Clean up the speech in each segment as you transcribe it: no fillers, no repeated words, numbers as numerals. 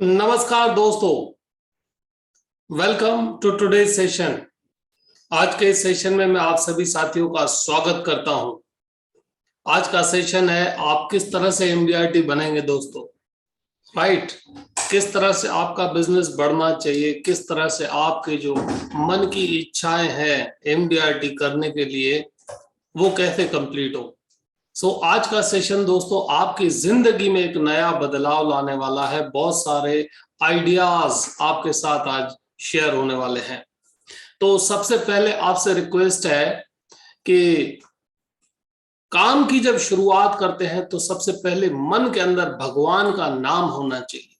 नमस्कार दोस्तों, welcome to today session. आज के सेशन में मैं आप सभी साथियों का स्वागत करता हूं। आज का सेशन है आप किस तरह से एमडीआरटी बनेंगे दोस्तों, राइट। किस तरह से आपका बिजनेस बढ़ना चाहिए, किस तरह से आपके जो मन की इच्छाएं हैं एमडीआरटी करने के लिए वो कैसे कंप्लीट हो। आज का सेशन दोस्तों आपकी जिंदगी में एक नया बदलाव लाने वाला है। बहुत सारे आइडियाज आपके साथ आज शेयर होने वाले हैं। तो सबसे पहले आपसे रिक्वेस्ट है कि काम की जब शुरुआत करते हैं तो सबसे पहले मन के अंदर भगवान का नाम होना चाहिए।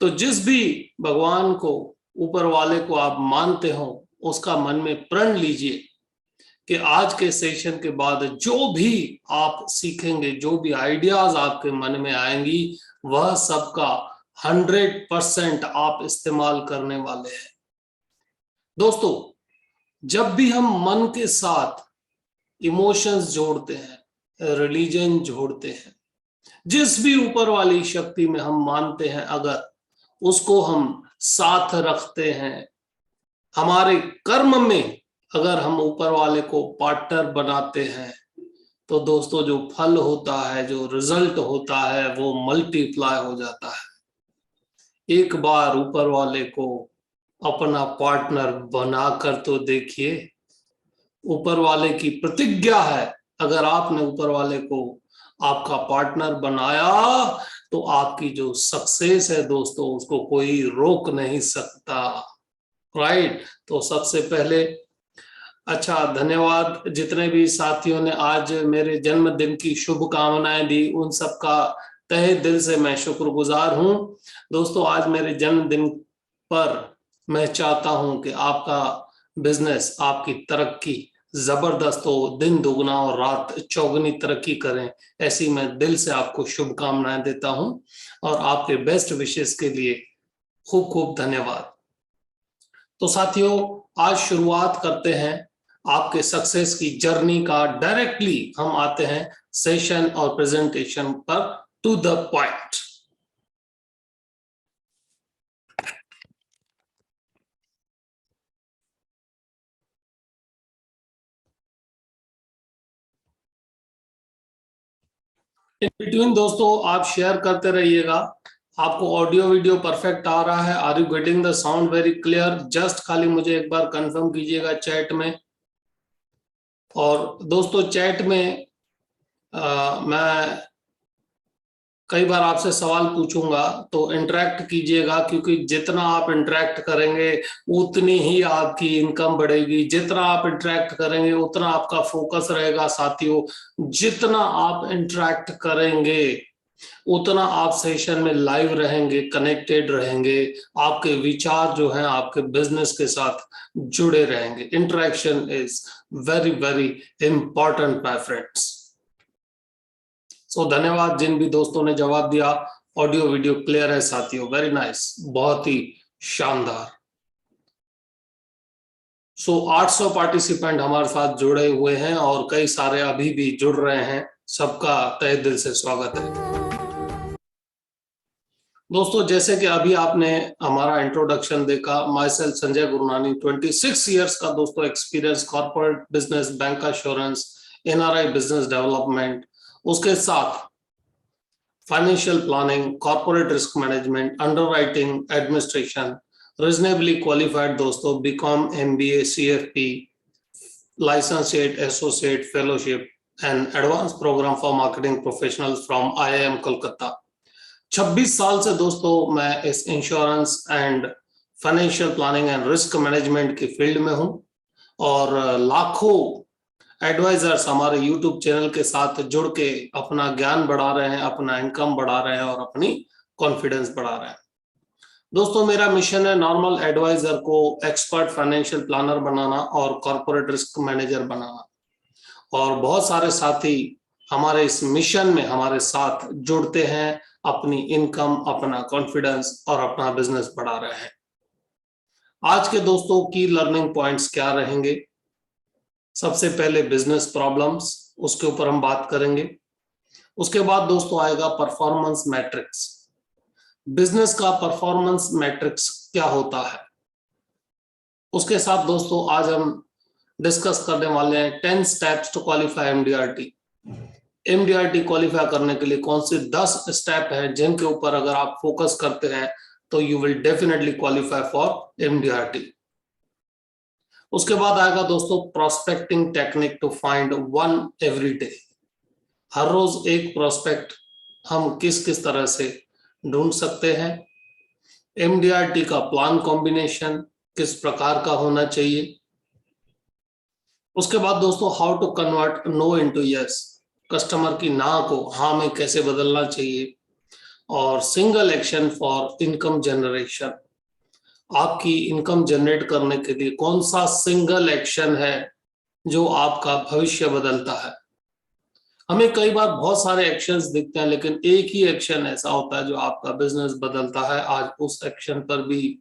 तो जिस भी भगवान को, ऊपर वाले को आप मानते हो, उसका मन में प्रण लीजिए कि आज के सेशन के बाद जो भी आप सीखेंगे, जो भी आइडियाज आपके मन में आएंगी, वह सबका 100% आप इस्तेमाल करने वाले हैं। दोस्तों, जब भी हम मन के साथ इमोशंस जोड़ते हैं, रिलीजन जोड़ते हैं, जिस भी ऊपर वाली शक्ति में हम मानते हैं, अगर उसको हम साथ रखते हैं, हमारे कर्म में अगर हम ऊपर वाले को पार्टनर बनाते हैं, तो दोस्तों जो फल होता है, जो रिजल्ट होता है, वो मल्टीप्लाई हो जाता है। एक बार ऊपर वाले को अपना पार्टनर बनाकर तो देखिए। ऊपर वाले की प्रतिज्ञा है, अगर आपने ऊपर वाले को आपका पार्टनर बनाया तो आपकी जो सक्सेस है दोस्तों, उसको कोई रोक नहीं सकता, राइट। तो सबसे पहले अच्छा, धन्यवाद जितने भी साथियों ने आज मेरे जन्मदिन की शुभकामनाएं दी, उन सब का तहे दिल से मैं शुक्रगुजार हूं। दोस्तों, आज मेरे जन्मदिन पर मैं चाहता हूं कि आपका बिजनेस, आपकी तरक्की जबरदस्त हो, दिन दुगना और रात चौगुनी तरक्की करें, ऐसी मैं दिल से आपको शुभकामनाएं देता हूं। और आपके बेस्ट विशेस के लिए खूब खूब धन्यवाद। तो साथियों, आज शुरुआत करते हैं आपके सक्सेस की जर्नी का। डायरेक्टली हम आते हैं सेशन और प्रेजेंटेशन पर, to the point. In between दोस्तों आप शेयर करते रहिएगा। आपको ऑडियो वीडियो परफेक्ट आ रहा है? Are you getting the sound very clear? Just खाली मुझे एक बार कंफर्म कीजिएगा चैट में। और दोस्तों, चैट में मैं कई बार आपसे सवाल पूछूंगा, तो इंटरेक्ट कीजिएगा, क्योंकि जितना आप इंटरेक्ट करेंगे उतनी ही आपकी इनकम बढ़ेगी। जितना आप इंटरेक्ट करेंगे उतना आपका फोकस रहेगा साथियों। जितना आप इंटरेक्ट करेंगे उतना आप सेशन में लाइव रहेंगे, कनेक्टेड रहेंगे, आपके विचार जो हैं आपके बिजनेस के साथ जुड़े रहेंगे। Interaction is very very important my friends. धन्यवाद जिन भी दोस्तों ने जवाब दिया। ऑडियो वीडियो क्लियर है साथियों, वेरी नाइस, बहुत ही शानदार। 800 पार्टिसिपेंट हमारे साथ जुड़े हुए हैं और कई सारे अभी भी जुड़ रहे हैं। सबका तहे दिल से स्वागत है दोस्तों। जैसे कि अभी आपने हमारा इंट्रोडक्शन देखा, myself Sanjay Gurnani, 26 years का दोस्तों experience, corporate business, bank assurance, NRI business development, उसके साथ financial planning, corporate risk management, underwriting, administration, reasonably qualified दोस्तों, BCom, MBA, CFP, licentiate, associate, fellowship and advance program for marketing professionals from IIM Kolkata. 26 साल से दोस्तों मैं इस insurance and financial planning and risk management की field में हूं, और लाखों एडवाइजर्स हमारे यूट्यूब चैनल के साथ जुड़ के अपना ज्ञान बढ़ा रहे हैं, अपना इनकम बढ़ा रहे हैं और अपनी कॉन्फिडेंस बढ़ा रहे हैं। दोस्तों, मेरा मिशन है नॉर्मल एडवाइजर को एक्सपर्ट फाइनेंशियल प्लानर बनाना और कॉर्पोरेट रिस्क मैनेजर बनाना। और बहुत सारे साथी हमारे इस मिशन में हमारे साथ जुड़ते हैं, अपनी इनकम, अपना कॉन्फिडेंस और अपना बिजनेस बढ़ा रहे हैं। आज के दोस्तों की लर्निंग पॉइंट्स क्या रहेंगे? सबसे पहले बिजनेस प्रॉब्लम्स, उसके ऊपर हम बात करेंगे। उसके बाद दोस्तों आएगा परफॉर्मेंस मैट्रिक्स। बिजनेस का परफॉर्मेंस मैट्रिक्स क्या होता है, उसके साथ दोस्तों आज हम डिस्कस करने वाले हैं 10 steps to qualify MDRT. MDRT qualify करने के लिए कौन से 10 स्टेप हैं जिनके ऊपर अगर आप फोकस करते हैं तो you will definitely qualify for MDRT. उसके बाद आएगा दोस्तों prospecting technique to find one every day. हर रोज एक प्रोस्पेक्ट हम किस किस तरह से ढूंढ सकते हैं। एमडीआरटी का प्लान कॉम्बिनेशन किस प्रकार का होना चाहिए। उसके बाद दोस्तों how to convert no into yes, customer की ना को हाँ में कैसे बदलना चाहिए। और single action for income generation, आपकी इनकम जनरेट करने के लिए कौन सा सिंगल एक्शन है जो आपका भविष्य बदलता है। हमें कई बार बहुत सारे एक्शंस दिखते हैं लेकिन एक ही एक्शन ऐसा होता है जो आपका बिजनेस बदलता है। आज उस एक्शन पर भी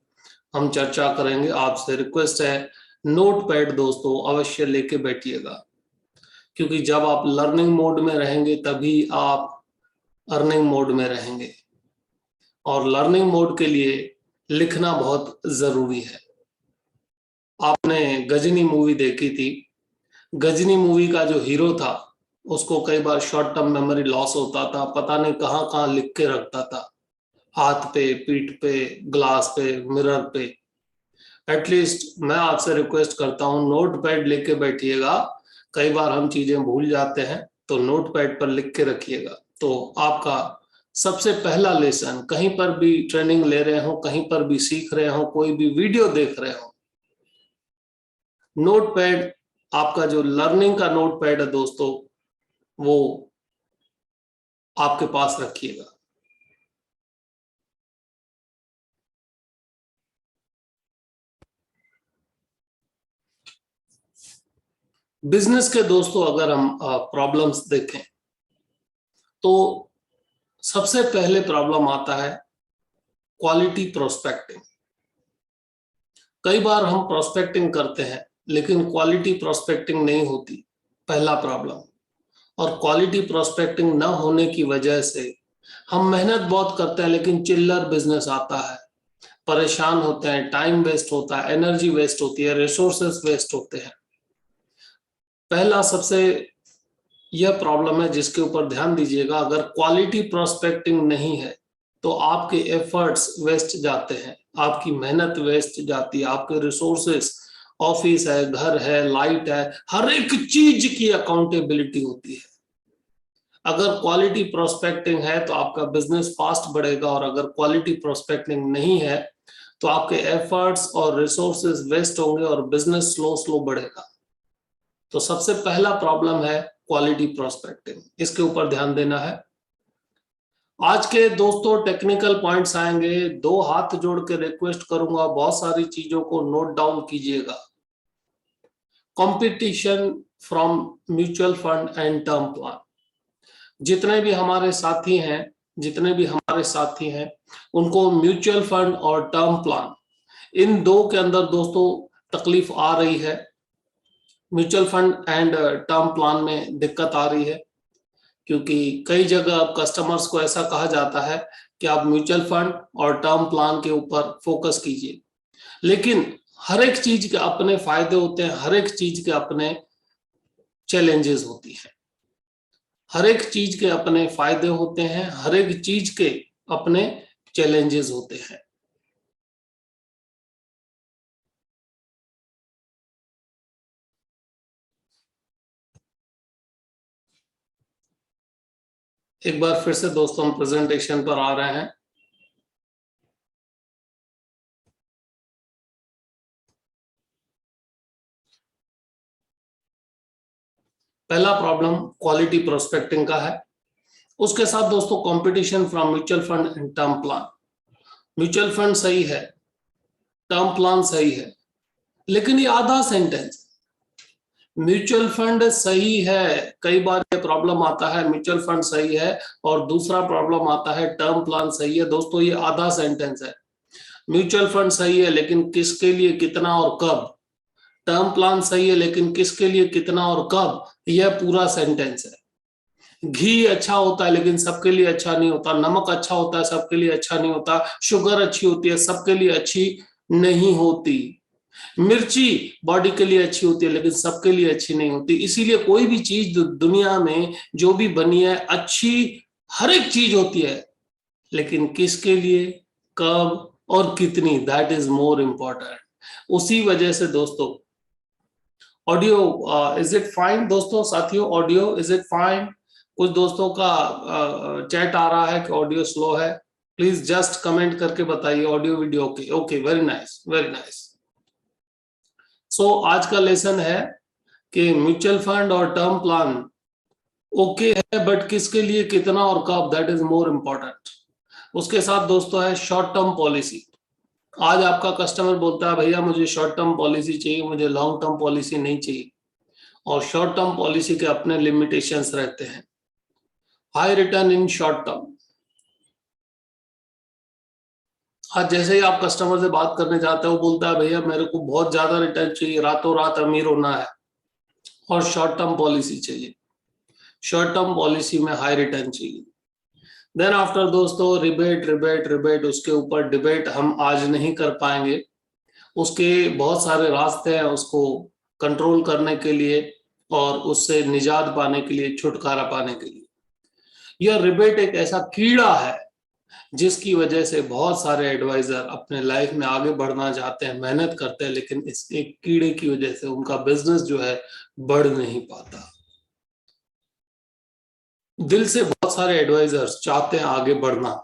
हम चर्चा करेंगे। आपसे रिक्वेस्ट है नोट पैड दोस्तों अवश्य लेके बैठिएगा, क्योंकि जब आप लर्निंग मोड में रहेंगे तभी आप अर्निंग मोड में रहेंगे, और लर्निंग मोड के लिए लिखना बहुत जरूरी है। आपने गजनी मूवी देखी थी। गजनी मूवी का जो हीरो था उसको कई बार शॉर्ट टर्म मेमोरी लॉस होता था, पता नहीं कहाँ कहाँ लिख के रखता था, हाथ पे, पीठ पे, ग्लास पे, मिरर पे। एटलीस्ट मैं आपसे रिक्वेस्ट करता हूँ नोट पैड लेके बैठिएगा। कई बार हम चीजें भूल जाते हैं तो नोट पैड पर लिख के रखिएगा। तो आपका सबसे पहला लेसन, कहीं पर भी ट्रेनिंग ले रहे हो, कहीं पर भी सीख रहे हो, कोई भी वीडियो देख रहे हो, नोट पैड, आपका जो लर्निंग का नोट पैड है दोस्तों वो आपके पास रखिएगा। बिजनेस के दोस्तों अगर हम प्रॉब्लम्स देखें तो सबसे पहले प्रॉब्लम आता है क्वालिटी प्रोस्पेक्टिंग। कई बार हम प्रोस्पेक्टिंग करते हैं लेकिन क्वालिटी प्रोस्पेक्टिंग नहीं होती, पहला प्रॉब्लम। और क्वालिटी प्रोस्पेक्टिंग न होने की वजह से हम मेहनत बहुत करते हैं लेकिन चिल्लर बिजनेस आता है, परेशान होते हैं, टाइम वेस्ट होता है, एनर्जी वेस्ट होती है, रिसोर्सेस वेस्ट होते हैं। पहला सबसे यह प्रॉब्लम है जिसके ऊपर ध्यान दीजिएगा। अगर क्वालिटी प्रोस्पेक्टिंग नहीं है तो आपके एफर्ट्स वेस्ट जाते हैं, आपकी मेहनत वेस्ट जाती है, आपके रिसोर्सेस, ऑफिस है, घर है, लाइट है, हर एक चीज की अकाउंटेबिलिटी होती है। अगर क्वालिटी प्रोस्पेक्टिंग है तो आपका बिजनेस फास्ट बढ़ेगा, और अगर क्वालिटी प्रोस्पेक्टिंग नहीं है तो आपके एफर्ट्स और रिसोर्सेज वेस्ट होंगे और बिजनेस स्लो स्लो बढ़ेगा। तो सबसे पहला प्रॉब्लम है क्वालिटी प्रोस्पेक्टिंग, इसके ऊपर ध्यान देना है। आज के दोस्तों टेक्निकल पॉइंट्स आएंगे, दो हाथ जोड़ के रिक्वेस्ट करूंगा बहुत सारी चीजों को नोट डाउन कीजिएगा। Competition from mutual fund and term plan. जितने भी हमारे साथी हैं, उनको म्यूचुअल फंड और टर्म प्लान, इन दो के अंदर दोस्तों तकलीफ आ रही है। Mutual fund and term plan में दिक्कत आ रही है क्योंकि कई जगह अब कस्टमर्स को ऐसा कहा जाता है कि आप म्यूचुअल फंड और टर्म प्लान के ऊपर फोकस कीजिए, लेकिन हर एक चीज के अपने फायदे होते हैं, हर एक चीज के अपने चैलेंजेस होती हैं, हर एक चीज के अपने फायदे होते हैं, हर एक चीज के अपने चैलेंजेस होते हैं। एक बार फिर से दोस्तों हम प्रेजेंटेशन पर आ रहे हैं। पहला प्रॉब्लम क्वालिटी प्रोस्पेक्टिंग का है। उसके साथ दोस्तों competition from mutual fund and term plan. Mutual fund सही है, टर्म प्लान सही है, लेकिन ये आधा सेंटेंस। म्यूचुअल फंड सही है, कई बार ये प्रॉब्लम आता है, म्यूचुअल फंड सही है और दूसरा प्रॉब्लम आता है टर्म प्लान सही है। दोस्तों ये आधा सेंटेंस है। म्यूचुअल फंड सही है लेकिन किसके लिए, कितना और कब। टर्म प्लान सही है लेकिन किसके लिए, कितना और कब, यह पूरा सेंटेंस है। घी अच्छा होता है लेकिन सबके लिए अच्छा नहीं होता, नमक अच्छा होता है सबके लिए अच्छा नहीं होता, शुगर अच्छी होती है सबके लिए अच्छी नहीं होती, मिर्ची बॉडी के लिए अच्छी होती है लेकिन सबके लिए अच्छी नहीं होती। इसीलिए कोई भी चीज दुनिया में जो भी बनी है अच्छी हर एक चीज होती है, लेकिन किसके लिए, कब और कितनी, दैट इज मोर इम्पोर्टेंट। उसी वजह से दोस्तों, ऑडियो इज इट फाइन दोस्तों, साथियों, ऑडियो इज इट फाइन? कुछ दोस्तों का चैट आ रहा है कि ऑडियो स्लो है, प्लीज जस्ट कमेंट करके बताइए audio video okay. Okay, very nice, very nice. So आज का लेसन है कि म्यूचुअल फंड और टर्म प्लान ओके है, बट किसके लिए, कितना और कब, दैट इज मोर इम्पोर्टेंट। उसके साथ दोस्तों है शॉर्ट टर्म पॉलिसी। आज आपका कस्टमर बोलता है भैया मुझे शॉर्ट टर्म पॉलिसी चाहिए, मुझे लॉन्ग टर्म पॉलिसी नहीं चाहिए। और शॉर्ट टर्म पॉलिसी के अपने लिमिटेशंस रहते हैं। High return in short term. आज जैसे ही आप कस्टमर से बात करने जाते हो, वो बोलता है भैया मेरे को बहुत ज्यादा रिटर्न चाहिए, रातों रात अमीर होना है और शॉर्ट टर्म पॉलिसी चाहिए, शॉर्ट टर्म पॉलिसी में हाई रिटर्न चाहिए। देन आफ्टर दोस्तों रिबेट रिबेट रिबेट, उसके ऊपर डिबेट हम आज नहीं कर पाएंगे। उसके बहुत सारे रास्ते हैं उसको कंट्रोल करने के लिए और उससे निजात पाने के लिए, छुटकारा पाने के लिए। यह रिबेट एक ऐसा कीड़ा है जिसकी वजह से बहुत सारे एडवाइजर अपने लाइफ में आगे बढ़ना चाहते हैं, मेहनत करते हैं, लेकिन इस एक कीड़े की वजह से उनका बिजनेस जो है बढ़ नहीं पाता। दिल से बहुत सारे एडवाइजर्स चाहते हैं आगे बढ़ना,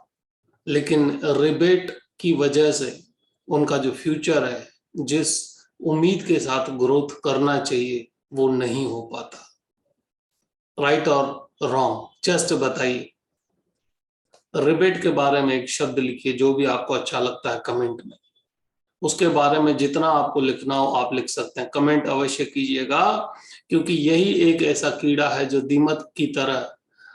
लेकिन रिबेट की वजह से उनका जो फ्यूचर है, जिस उम्मीद के साथ ग्रोथ करना चाहिए, वो नहीं हो पाता। राइट और रॉन्ग, जस्ट बताइए। रिबेट के बारे में एक शब्द लिखिए, जो भी आपको अच्छा लगता है कमेंट में। उसके बारे में जितना आपको लिखना हो आप लिख सकते हैं, कमेंट अवश्य कीजिएगा, क्योंकि यही एक ऐसा कीड़ा है जो दीमक की तरह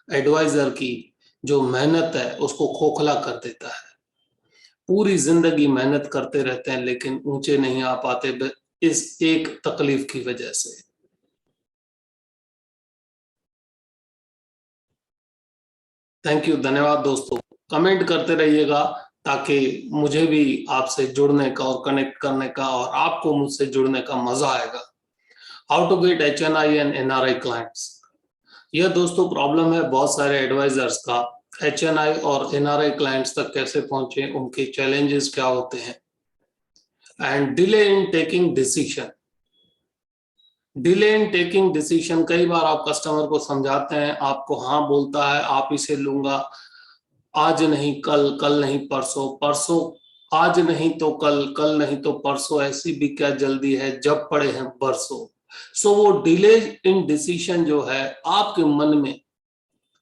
एडवाइजर की जो मेहनत है उसको खोखला कर देता है। पूरी जिंदगी मेहनत करते रहते हैं लेकिन ऊंचे नहीं आ पाते इस एक तकलीफ की वजह से। थैंक यू, धन्यवाद दोस्तों। कमेंट करते रहिएगा ताकि मुझे भी आपसे जुड़ने का और कनेक्ट करने का और आपको मुझसे जुड़ने का मजा आएगा। How to get HNI and NRI clients. यह दोस्तों प्रॉब्लम है बहुत सारे एडवाइजर्स का, HNI और NRI क्लाइंट्स तक कैसे पहुंचे, उनके चैलेंजेस क्या होते हैं। And delay in taking decision. Delay in taking decision, कई बार आप कस्टमर को समझाते हैं, आपको हाँ बोलता है आप इसे लूंगा, आज नहीं कल, कल नहीं परसों, परसों आज नहीं तो कल, कल नहीं तो परसों, ऐसी भी क्या जल्दी है जब पड़े हैं बरसों। सो वो डिले इन डिसीजन जो है आपके मन में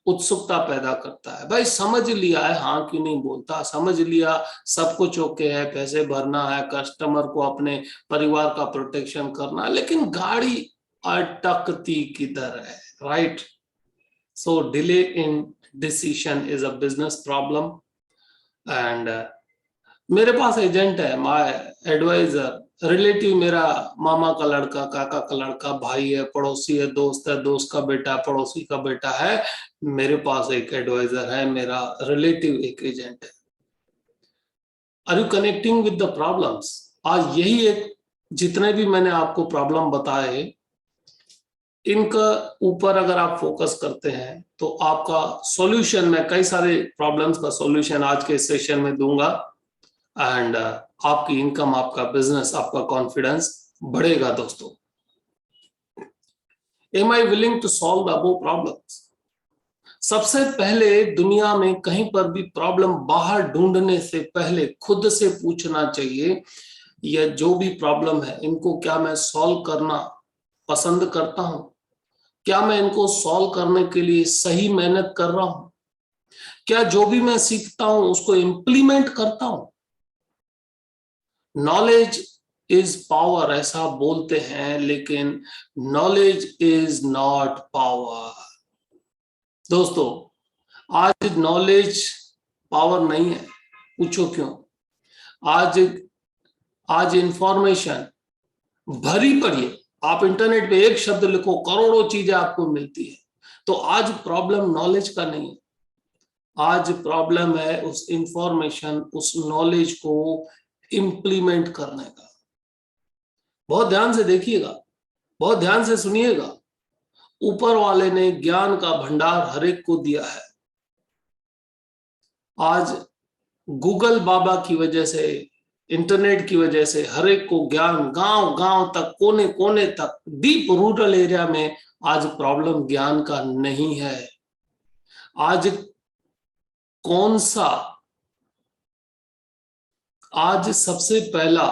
उत्सुकता पैदा करता है। भाई समझ लिया है, हाँ क्यों नहीं बोलता, समझ लिया सब कुछ ओके है, पैसे भरना है, कस्टमर को अपने परिवार का प्रोटेक्शन करना है, लेकिन गाड़ी अटकती किधर है। Right. So delay in decision is a business problem. And मेरे पास एजेंट है, माय एडवाइजर, रिलेटिव, मेरा मामा का लड़का, काका का लड़का, भाई है, पड़ोसी है, दोस्त का बेटा, पड़ोसी का बेटा है। मेरे पास एक एडवाइजर है, मेरा रिलेटिव एक एजेंट है। Are you connecting with the problems? आज यही एक, जितने भी मैंने आपको प्रॉब्लम बताए, इनका ऊपर अगर आप फोकस करते हैं तो आपका सॉल्यूशन, मैं कई सारे प्रॉब्लम्स का सॉल्यूशन आज के सेशन में दूंगा। एंड आपकी इनकम, आपका बिजनेस, आपका कॉन्फिडेंस बढ़ेगा दोस्तों। Am I willing to solve the above problems? सबसे पहले दुनिया में कहीं पर भी प्रॉब्लम बाहर ढूंढने से पहले खुद से पूछना चाहिए, यह जो भी प्रॉब्लम है इनको क्या मैं सॉल्व करना पसंद करता हूं? क्या मैं इनको सॉल्व करने के लिए सही मेहनत कर रहा हूं? क्या जो भी मैं सीखता हूं उसको इंप्लीमेंट करता हूं? नॉलेज इज पावर ऐसा बोलते हैं, लेकिन नॉलेज इज नॉट पावर। दोस्तों आज नॉलेज पावर नहीं है, पूछो क्यों? आज आज इंफॉर्मेशन भरी पड़ी है। आप इंटरनेट पे एक शब्द लिखो, करोड़ों चीजें आपको मिलती है। तो आज प्रॉब्लम नॉलेज का नहीं है, आज प्रॉब्लम है उस इंफॉर्मेशन, उस नॉलेज को इंप्लीमेंट करने का। बहुत ध्यान से देखिएगा, बहुत ध्यान से सुनिएगा। ऊपर वाले ने ज्ञान का भंडार हर एक को दिया है। आज गूगल बाबा की वजह से, इंटरनेट की वजह से हर एक को ज्ञान, गांव गांव तक, कोने कोने तक, डीप रूरल एरिया में आज प्रॉब्लम ज्ञान का नहीं है। आज कौन सा, आज सबसे पहला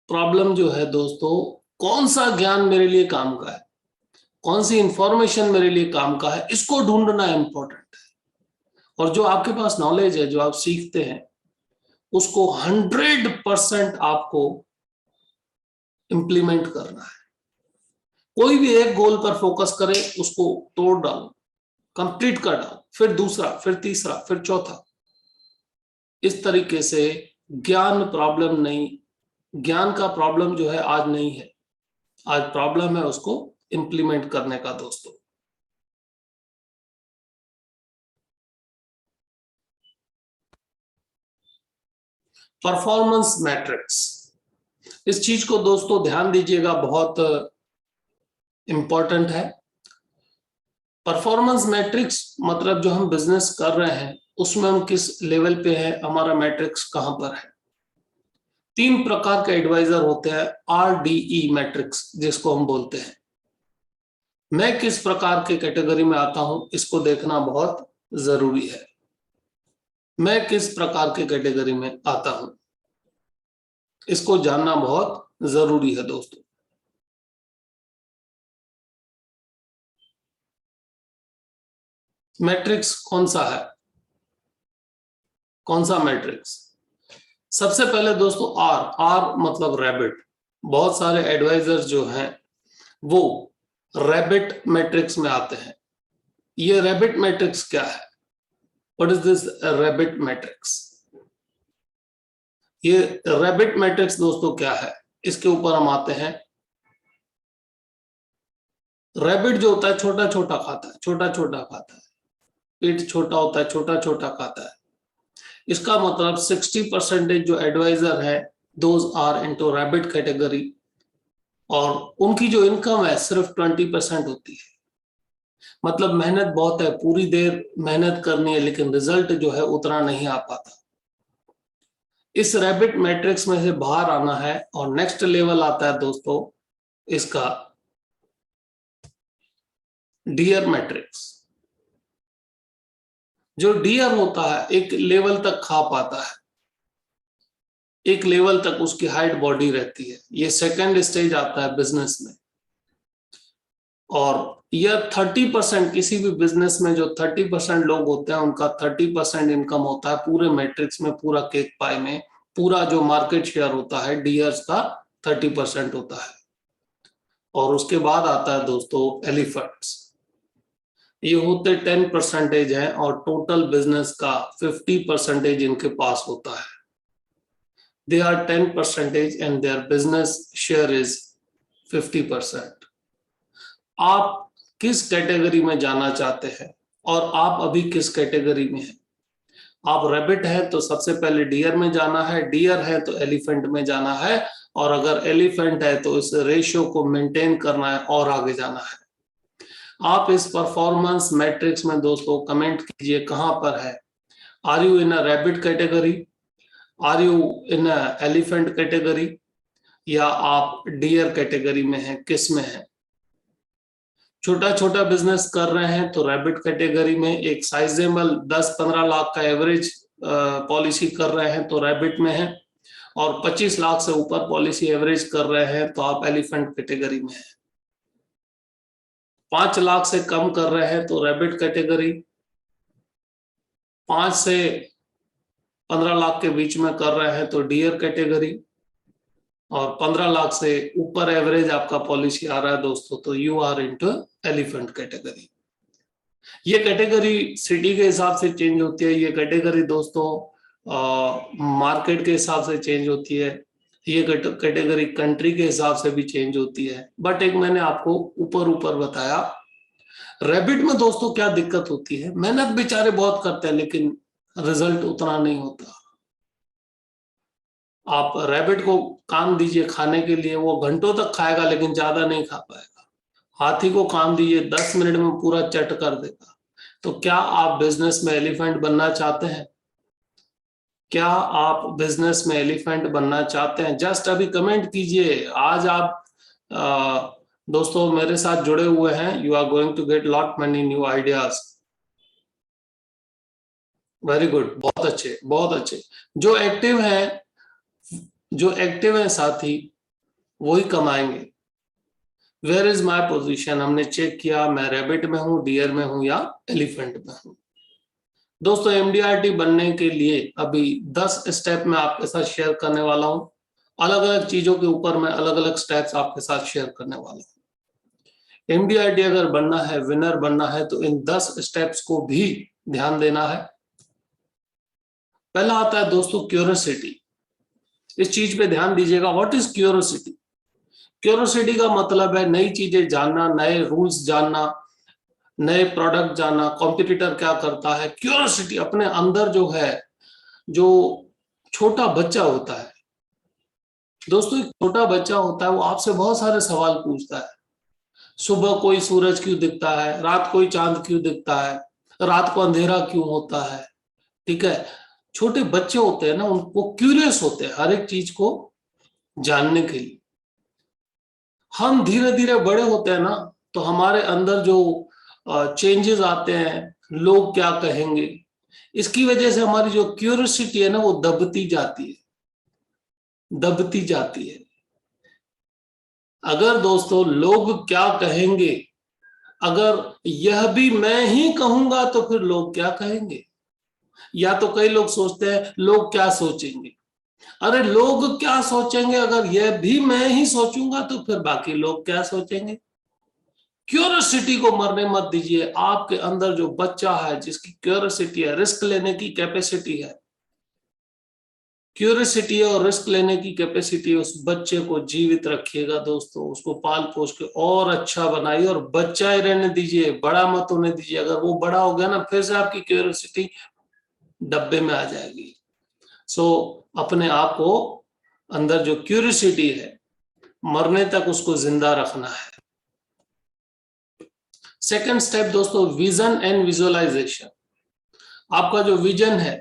प्रॉब्लम जो है दोस्तों, कौन सा ज्ञान मेरे लिए काम का है, कौन सी इंफॉर्मेशन मेरे लिए काम का है, इसको ढूंढना इंपॉर्टेंट है। और जो आपके पास नॉलेज है, जो आप सीखते हैं, उसको 100% आपको इंप्लीमेंट करना है। कोई भी एक गोल पर फोकस करे, उसको तोड़ डालो, कंप्लीट कर डालो, फिर दूसरा, फिर तीसरा, फिर चौथा। इस तरीके से ज्ञान प्रॉब्लम नहीं, ज्ञान का प्रॉब्लम जो है आज नहीं है, आज प्रॉब्लम है उसको इंप्लीमेंट करने का दोस्तों। परफॉर्मेंस मैट्रिक्स, इस चीज को दोस्तों ध्यान दीजिएगा, बहुत इंपॉर्टेंट है। परफॉर्मेंस मैट्रिक्स मतलब जो हम बिजनेस कर रहे हैं उसमें हम किस लेवल पे हैं, हमारा मैट्रिक्स कहां पर है। 3 प्रकार के एडवाइजर होते हैं, RDE मैट्रिक्स जिसको हम बोलते हैं। मैं किस प्रकार के कैटेगरी में आता हूं, इसको देखना बहुत जरूरी है। मैं किस प्रकार के कैटेगरी में आता हूं, इसको जानना बहुत जरूरी है दोस्तों। मैट्रिक्स कौन सा है, कौन सा मैट्रिक्स? सबसे पहले दोस्तों आर मतलब रैबिट। बहुत सारे एडवाइजर्स जो हैं वो रैबिट मैट्रिक्स में आते हैं। ये रैबिट मैट्रिक्स क्या है? What is this rabbit matrix? ये रैबिट मैट्रिक्स दोस्तों क्या है, इसके ऊपर हम आते हैं। रैबिट जो होता है छोटा छोटा खाता है, छोटा छोटा खाता है, पेट छोटा होता है, छोटा छोटा खाता है। इसका मतलब 60% जो एडवाइजर है those are into rabbit category, और उनकी जो इनकम है सिर्फ 20% होती है। मतलब मेहनत बहुत है, पूरी देर मेहनत करनी है, लेकिन रिजल्ट जो है उतना नहीं आ पाता। इस रैबिट मैट्रिक्स में से बाहर आना है और नेक्स्ट लेवल आता है दोस्तों इसका डियर मैट्रिक्स। जो डियर होता है एक लेवल तक खा पाता है, एक लेवल तक उसकी हाइट बॉडी रहती है। ये सेकंड स्टेज आता है बिजनेस में। और यह 30%, किसी भी बिजनेस में जो 30% लोग होते हैं उनका 30% इनकम होता है पूरे मैट्रिक्स में, पूरा केक पाई में। पूरा जो मार्केट शेयर होता है डियर्स का 30% होता है। और उसके बाद आता है दोस्तों एलिफेंट्स। ये होते 10% है और टोटल बिजनेस का 50% इनके पास होता है। They are 10% and their business share is 50%। आप किस कैटेगरी में जाना चाहते हैं और आप अभी किस कैटेगरी में हैं? आप रैबिट है तो सबसे पहले डियर में जाना है, डियर है तो एलिफेंट में जाना है, और अगर एलिफेंट है तो इस रेशियो को मेंटेन करना है और आगे जाना है। आप इस परफॉर्मेंस मैट्रिक्स में दोस्तों कमेंट कीजिए कहां पर है। Are you in a rabbit category, are you in a elephant category, या आप डियर कैटेगरी में हैं, किस में है? छोटा छोटा बिजनेस कर रहे हैं तो रैबिट कैटेगरी में, एक साइजेबल 10-15 लाख का एवरेज पॉलिसी कर रहे हैं तो रैबिट में है, और 25 लाख से ऊपर पॉलिसी एवरेज कर रहे हैं तो आप एलिफेंट कैटेगरी में है। 5 लाख से कम कर रहे हैं तो रैबिट कैटेगरी, 5 से 15 लाख के बीच में कर रहे हैं तो डियर कैटेगरी, और 15 लाख से ऊपर एवरेज आपका पॉलिसी आ रहा है दोस्तों तो you are into elephant category. ये कैटेगरी सिटी के हिसाब से चेंज होती है, ये कैटेगरी दोस्तों मार्केट के हिसाब से चेंज होती है। ये कैटेगरी कंट्री के हिसाब से भी चेंज होती है, बट एक मैंने आपको ऊपर ऊपर बताया। रैबिट में दोस्तों क्या दिक्कत होती है, मेहनत बेचारे बहुत करते हैं लेकिन रिजल्ट उतना नहीं होता। आप रैबिट को काम दीजिए खाने के लिए, वो घंटों तक खाएगा लेकिन ज्यादा नहीं खा पाएगा। हाथी को काम दीजिए 10 मिनट में पूरा चट कर देगा। तो क्या आप बिजनेस में एलिफेंट बनना चाहते हैं? क्या आप बिजनेस में एलिफेंट बनना चाहते हैं? जस्ट अभी कमेंट कीजिए। आज आप दोस्तों मेरे साथ जुड़े हुए हैं, you are going to get lot money new ideas. Very good, बहुत अच्छे बहुत अच्छे। जो एक्टिव है, जो एक्टिव है साथी, वही कमाएंगे। वेयर इज माई पोजीशन, हमने चेक किया, मैं रैबिट में हूं, डियर में हूं या एलिफेंट में हूं। दोस्तों एमडीआरटी बनने के लिए अभी 10 स्टेप मैं आपके साथ शेयर करने वाला हूं। अलग अलग चीजों के ऊपर मैं अलग अलग स्टेप्स आपके साथ शेयर करने वाला हूं। एमडीआरटी अगर बनना है, विनर बनना है, तो इन 10 स्टेप्स को भी ध्यान देना है। पहला आता है दोस्तों क्यूरियोसिटी। इस चीज पे ध्यान दीजिएगा, व्हाट इज क्यूरियोसिटी? क्यूरियोसिटी का मतलब है नई चीजें जानना, नए रूल्स जानना, नए प्रोडक्ट जानना, कॉम्पिटिटर क्या करता है। क्यूरियोसिटी अपने अंदर जो है, जो छोटा बच्चा होता है दोस्तों, एक छोटा बच्चा होता है, वो आपसे बहुत सारे सवाल पूछता है। सुबह कोई सूरज क्यों दिखता है, रात कोई चांद क्यों दिखता है, रात को अंधेरा क्यों होता है। ठीक है, छोटे बच्चे होते हैं ना, उनको क्यूरियस होते हैं हर एक चीज को जानने के लिए। हम धीरे धीरे बड़े होते हैं ना, तो हमारे अंदर जो चेंजेस आते हैं, लोग क्या कहेंगे, इसकी वजह से हमारी जो क्यूरियोसिटी है ना, वो दबती जाती है, दबती जाती है। अगर दोस्तों लोग क्या कहेंगे, अगर यह भी मैं ही कहूंगा तो फिर लोग क्या कहेंगे। या तो कई लोग सोचते हैं लोग क्या सोचेंगे। अरे लोग क्या सोचेंगे, अगर यह भी मैं ही सोचूंगा तो फिर बाकी लोग क्या सोचेंगे। क्यूरियोसिटी को मरने मत दीजिए। आपके अंदर जो बच्चा है, जिसकी क्यूरियोसिटी है, रिस्क लेने की कैपेसिटी है, क्यूरियोसिटी और रिस्क लेने की कैपेसिटी, उस बच्चे को जीवित रखिएगा दोस्तों। उसको पाल पोस के और अच्छा बनाइए, और बच्चा ही रहने दीजिए, बड़ा मत होने दीजिए। अगर वो बड़ा हो गया ना, फिर से आपकी क्यूरियोसिटी डब्बे में आ जाएगी। सो अपने आप को अंदर जो क्यूरियोसिटी है, मरने तक उसको जिंदा रखना है। सेकंड स्टेप दोस्तों, विजन एंड विजुअलाइजेशन। आपका जो विजन है,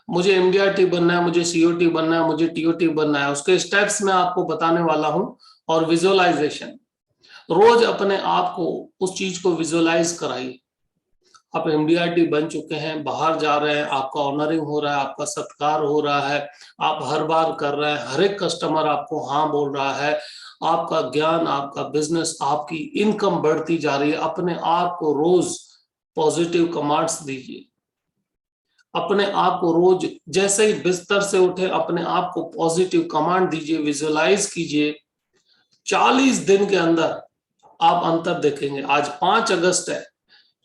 मुझे एमडीआरटी बनना है, मुझे सीओटी बनना है, मुझे टीओटी बनना है, उसके स्टेप्स मैं आपको बताने वाला हूं। और विजुअलाइजेशन, रोज अपने आप को उस चीज को विजुअलाइज कराइए। आप एमडीआरटी बन चुके हैं, बाहर जा रहे हैं, आपका ऑनरिंग हो रहा है, आपका सत्कार हो रहा है, आप हर बार कर रहे हैं, हर एक कस्टमर आपको हाँ बोल रहा है, आपका ज्ञान, आपका बिजनेस, आपकी इनकम बढ़ती जा रही है। अपने आप को रोज पॉजिटिव कमांड्स दीजिए। अपने आप को रोज जैसे ही बिस्तर से उठे, अपने आप को पॉजिटिव कमांड दीजिए, विजुअलाइज कीजिए। 40 दिन के अंदर आप अंतर देखेंगे। आज 5 अगस्त है।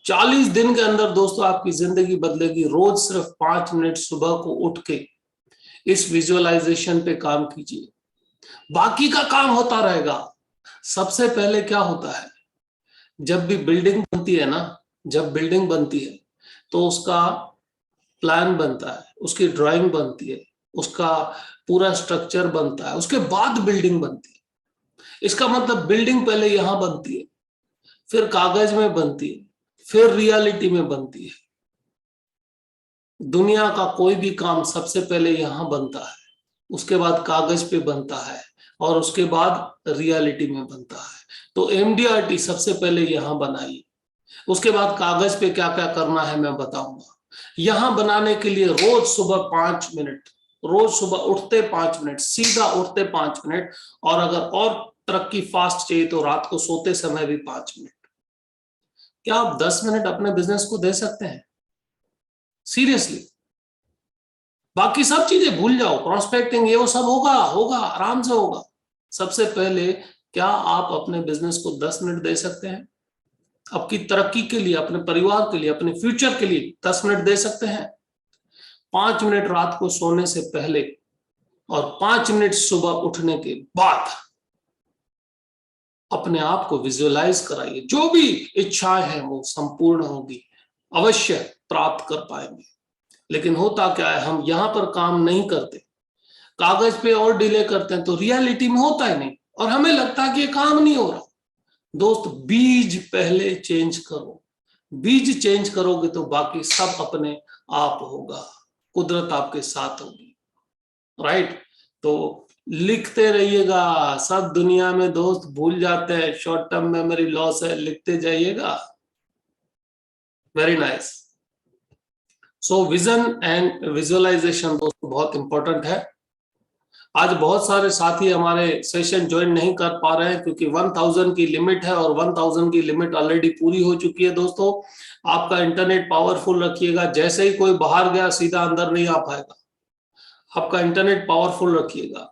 40 दिन के अंदर दोस्तों आपकी जिंदगी बदलेगी। रोज सिर्फ 5 मिनट सुबह को उठ के इस विजुअलाइजेशन पे काम कीजिए, बाकी का काम होता रहेगा। सबसे पहले क्या होता है, जब भी बिल्डिंग बनती है ना, जब बिल्डिंग बनती है तो उसका प्लान बनता है, उसकी ड्राइंग बनती है, उसका पूरा स्ट्रक्चर बनता है, उसके बाद बिल्डिंग बनती है। इसका मतलब बिल्डिंग पहले यहां बनती है, फिर कागज में बनती है, फिर रियलिटी में बनती है। दुनिया का कोई भी काम सबसे पहले यहां बनता है, उसके बाद कागज पे बनता है, और उसके बाद रियलिटी में बनता है। तो एमडीआरटी सबसे पहले यहां बनाइए, उसके बाद कागज पे क्या क्या करना है मैं बताऊंगा। यहां बनाने के लिए रोज सुबह 5 मिनट, रोज सुबह उठते 5 मिनट, सीधा उठते 5 मिनट, और अगर और तरक्की फास्ट चाहिए तो रात को सोते समय भी 5 मिनट। क्या आप 10 मिनट अपने बिजनेस को दे सकते हैं? सीरियसली, बाकी सब चीजें भूल जाओ, प्रोस्पेक्टिंग ये वो सब होगा, होगा आराम से होगा। सबसे पहले क्या आप अपने बिजनेस को 10 मिनट दे सकते हैं? आपकी तरक्की के लिए, अपने परिवार के लिए, अपने फ्यूचर के लिए 10 मिनट दे सकते हैं? 5 मिनट रात को सोने से पहले, और 5 मिनट सुबह उठने के बाद अपने आप को विजुअलाइज कराइए, जो भी इच्छाएं हैं वो संपूर्ण होगी, अवश्य प्राप्त कर पाएंगे। लेकिन होता क्या है, हम यहां पर काम नहीं करते, कागज पे और डिले करते हैं, तो रियलिटी में होता ही नहीं और हमें लगता है कि ये काम नहीं हो रहा। दोस्त, बीज पहले चेंज करो। बीज चेंज करोगे तो बाकी सब अपने आप होगा, कुदरत आपके साथ होगी। राइट? तो लिखते रहिएगा। सब दुनिया में दोस्त भूल जाते हैं, शॉर्ट टर्म मेमोरी लॉस है, लिखते जाइएगा। Very nice. So vision and visualisation दोस्तों बहुत इंपॉर्टेंट है। आज बहुत सारे साथी हमारे सेशन ज्वाइन नहीं कर पा रहे हैं क्योंकि 1000 की लिमिट है और 1000 की लिमिट ऑलरेडी पूरी हो चुकी है। दोस्तों, आपका इंटरनेट पावरफुल रखिएगा। जैसे ही कोई बाहर गया सीधा अंदर नहीं आ पाएगा, आपका इंटरनेट पावरफुल रखिएगा।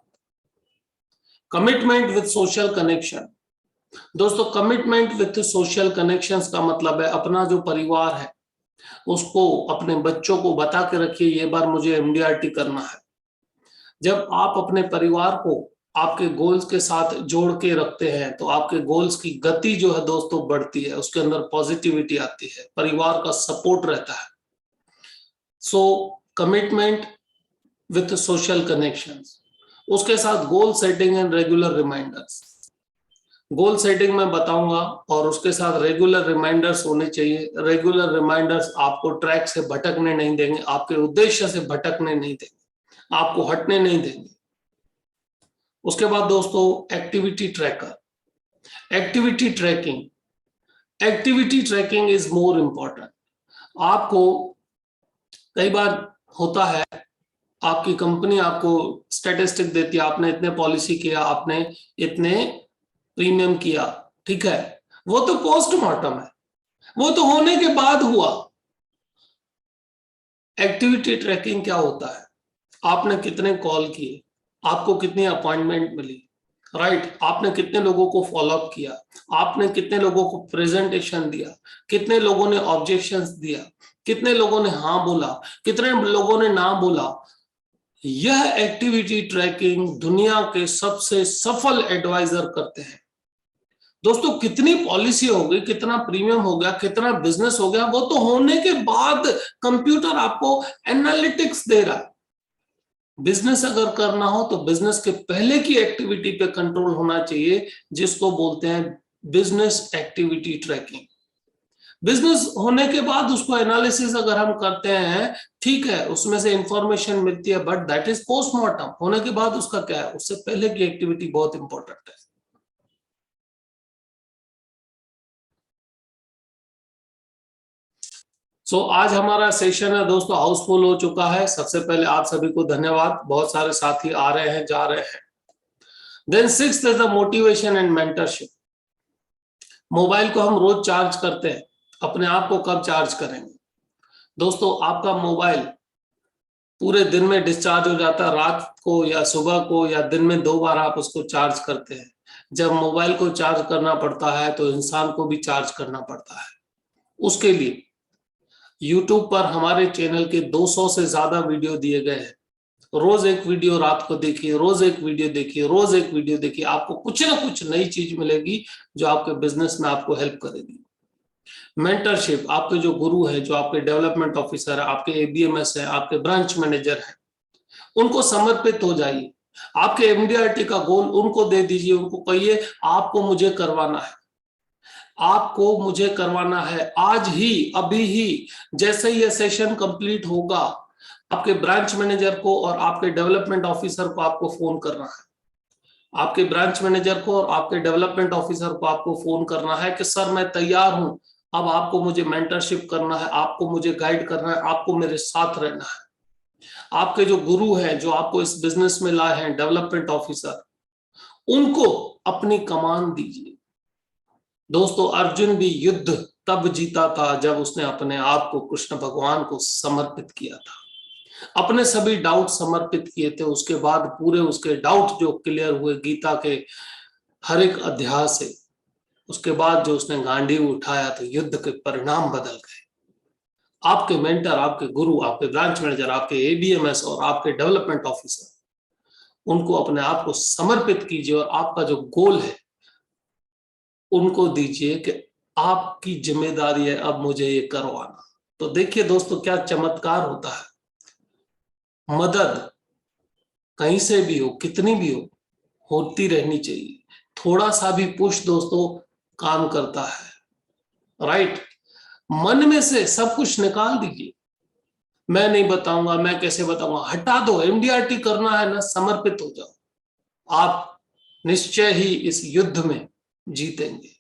Commitment with social connection. दोस्तों, कमिटमेंट विद सोशल कनेक्शंस का मतलब है अपना जो परिवार है उसको, अपने बच्चों को बता के रखिए ये बार मुझे एमडीआरटी करना है। जब आप अपने परिवार को आपके गोल्स के साथ जोड़ के रखते हैं तो आपके गोल्स की गति जो है दोस्तों बढ़ती है, उसके अंदर पॉजिटिविटी आती है, परिवार का सपोर्ट रहता है। So commitment with social connections, उसके साथ goal setting and regular reminders. Goal setting में बताऊंगा और उसके साथ रेगुलर रिमाइंडर्स होने चाहिए। रेगुलर रिमाइंडर्स आपको ट्रैक से भटकने नहीं देंगे, आपके उद्देश्य से भटकने नहीं देंगे, आपको हटने नहीं देंगे। उसके बाद दोस्तों activity tracker. Activity trekking is more important. आपको कई बार होता है, आपकी कंपनी आपको स्टैटिस्टिक देती है, आपने इतने पॉलिसी किया, आपने इतने प्रीमियम किया, ठीक है, वो तो पोस्टमार्टम है, वो तो होने के बाद हुआ। एक्टिविटी ट्रैकिंग क्या होता है? आपने कितने कॉल किए, आपको कितनी अपॉइंटमेंट मिली, राइट? आपने कितने लोगों को फॉलोअप किया, आपने कितने लोगों को प्रेजेंटेशन दिया, कितने लोगों ने ऑब्जेक्शंस दिया, कितने लोगों ने हाँ बोला, कितने लोगों ने ना बोला। यह एक्टिविटी ट्रैकिंग दुनिया के सबसे सफल एडवाइजर करते हैं। दोस्तों, कितनी पॉलिसी हो गई, कितना प्रीमियम हो गया, कितना बिजनेस हो गया, वो तो होने के बाद कंप्यूटर आपको एनालिटिक्स दे रहा है। बिजनेस अगर करना हो तो बिजनेस के पहले की एक्टिविटी पे कंट्रोल होना चाहिए, जिसको बोलते हैं बिजनेस एक्टिविटी ट्रैकिंग। बिजनेस होने के बाद उसको एनालिसिस अगर हम करते हैं, ठीक है, उसमें से इंफॉर्मेशन मिलती है, बट दैट इज पोस्टमार्टम। होने के बाद उसका क्या है, उससे पहले की एक्टिविटी बहुत इंपॉर्टेंट है। आज हमारा सेशन है दोस्तों हाउसफुल हो चुका है। सबसे पहले आप सभी को धन्यवाद, बहुत सारे साथी आ रहे हैं, जा रहे हैं। Then 6th is the motivation and mentorship. Mobile को हम रोज चार्ज करते हैं, अपने आप को कब चार्ज करेंगे? दोस्तों, आपका मोबाइल पूरे दिन में डिस्चार्ज हो जाता है, रात को या सुबह को या दिन में 2 बार आप उसको चार्ज करते हैं। जब मोबाइल को चार्ज करना पड़ता है तो इंसान को भी चार्ज करना पड़ता है। उसके लिए YouTube पर हमारे चैनल के 200 से ज्यादा वीडियो दिए गए हैं। रोज एक वीडियो रात को देखिए, रोज एक वीडियो देखिए, रोज एक वीडियो देखिए, आपको कुछ ना कुछ नई चीज मिलेगी जो आपके बिजनेस में आपको हेल्प करेगी। मेंटरशिप, आपके जो गुरु है, जो आपके डेवलपमेंट ऑफिसर है, आपके एबीएमएस है, आपके ब्रांच मैनेजर है, उनको समर्पित हो जाइए। आपके एमडीआरटी का गोल उनको दे दीजिए, उनको कहिए आपको मुझे करवाना है, आपको मुझे करवाना है आज ही, अभी ही। जैसे ही ये सेशन कंप्लीट होगा, आपके ब्रांच मैनेजर को और आपके डेवलपमेंट ऑफिसर को आपको फोन करना है। आपके ब्रांच मैनेजर को और आपके डेवलपमेंट ऑफिसर को आपको फोन करना है कि सर मैं तैयार हूं, अब आपको मुझे मेंटरशिप करना है, आपको मुझे गाइड करना है, आपको मेरे साथ रहना है। आपके जो गुरु हैं, जो आपको इस बिजनेस में लाए हैं, डेवलपमेंट ऑफिसर, उनको अपनी कमान दीजिए। दोस्तों, अर्जुन भी युद्ध तब जीता था जब उसने अपने आप को कृष्ण भगवान को समर्पित किया था, अपने सभी डाउट समर्पित किए थे। उसके बाद पूरे उसके डाउट जो क्लियर हुए गीता के हर एक अध्याय से, उसके बाद जो उसने गांडीव उठाया तो युद्ध के परिणाम बदल गए। आपके मेंटर, आपके गुरु, आपके ब्रांच मैनेजर, आपके एबीएमएस और आपके डेवलपमेंट ऑफिसर, उनको अपने आप को समर्पित कीजिए और आपका जो गोल है उनको दीजिए कि आपकी जिम्मेदारी है अब मुझे ये करवाना। तो देखिए दोस्तों क्या चमत्कार होता है। मदद कहीं से भी हो, कितनी भी हो, होती रहनी चाहिए। थोड़ा सा भी पुश दोस्तों काम करता है, राइट। मन में से सब कुछ निकाल दीजिए। मैं नहीं बताऊंगा, मैं कैसे बताऊंगा, हटा दो। एमडीआरटी करना है ना, समर्पित हो जाओ, आप निश्चय ही इस युद्ध में जीतेंगे।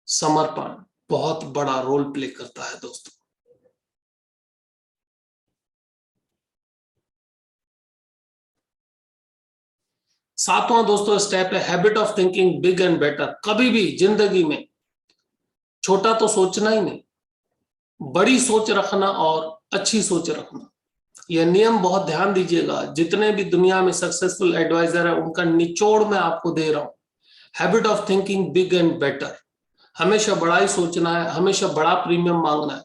समर्पण बहुत बड़ा रोल प्ले करता है दोस्तों। सातवां दोस्तों स्टेप है habit of thinking big and better. कभी भी जिंदगी में छोटा तो सोचना ही नहीं, बड़ी सोच रखना और अच्छी सोच रखना। यह नियम बहुत ध्यान दीजिएगा। जितने भी दुनिया में सक्सेसफुल एडवाइजर है उनका निचोड़ मैं आपको दे रहा हूं। Habit of thinking big and better. हमेशा बड़ा ही सोचना है, हमेशा बड़ा प्रीमियम मांगना है,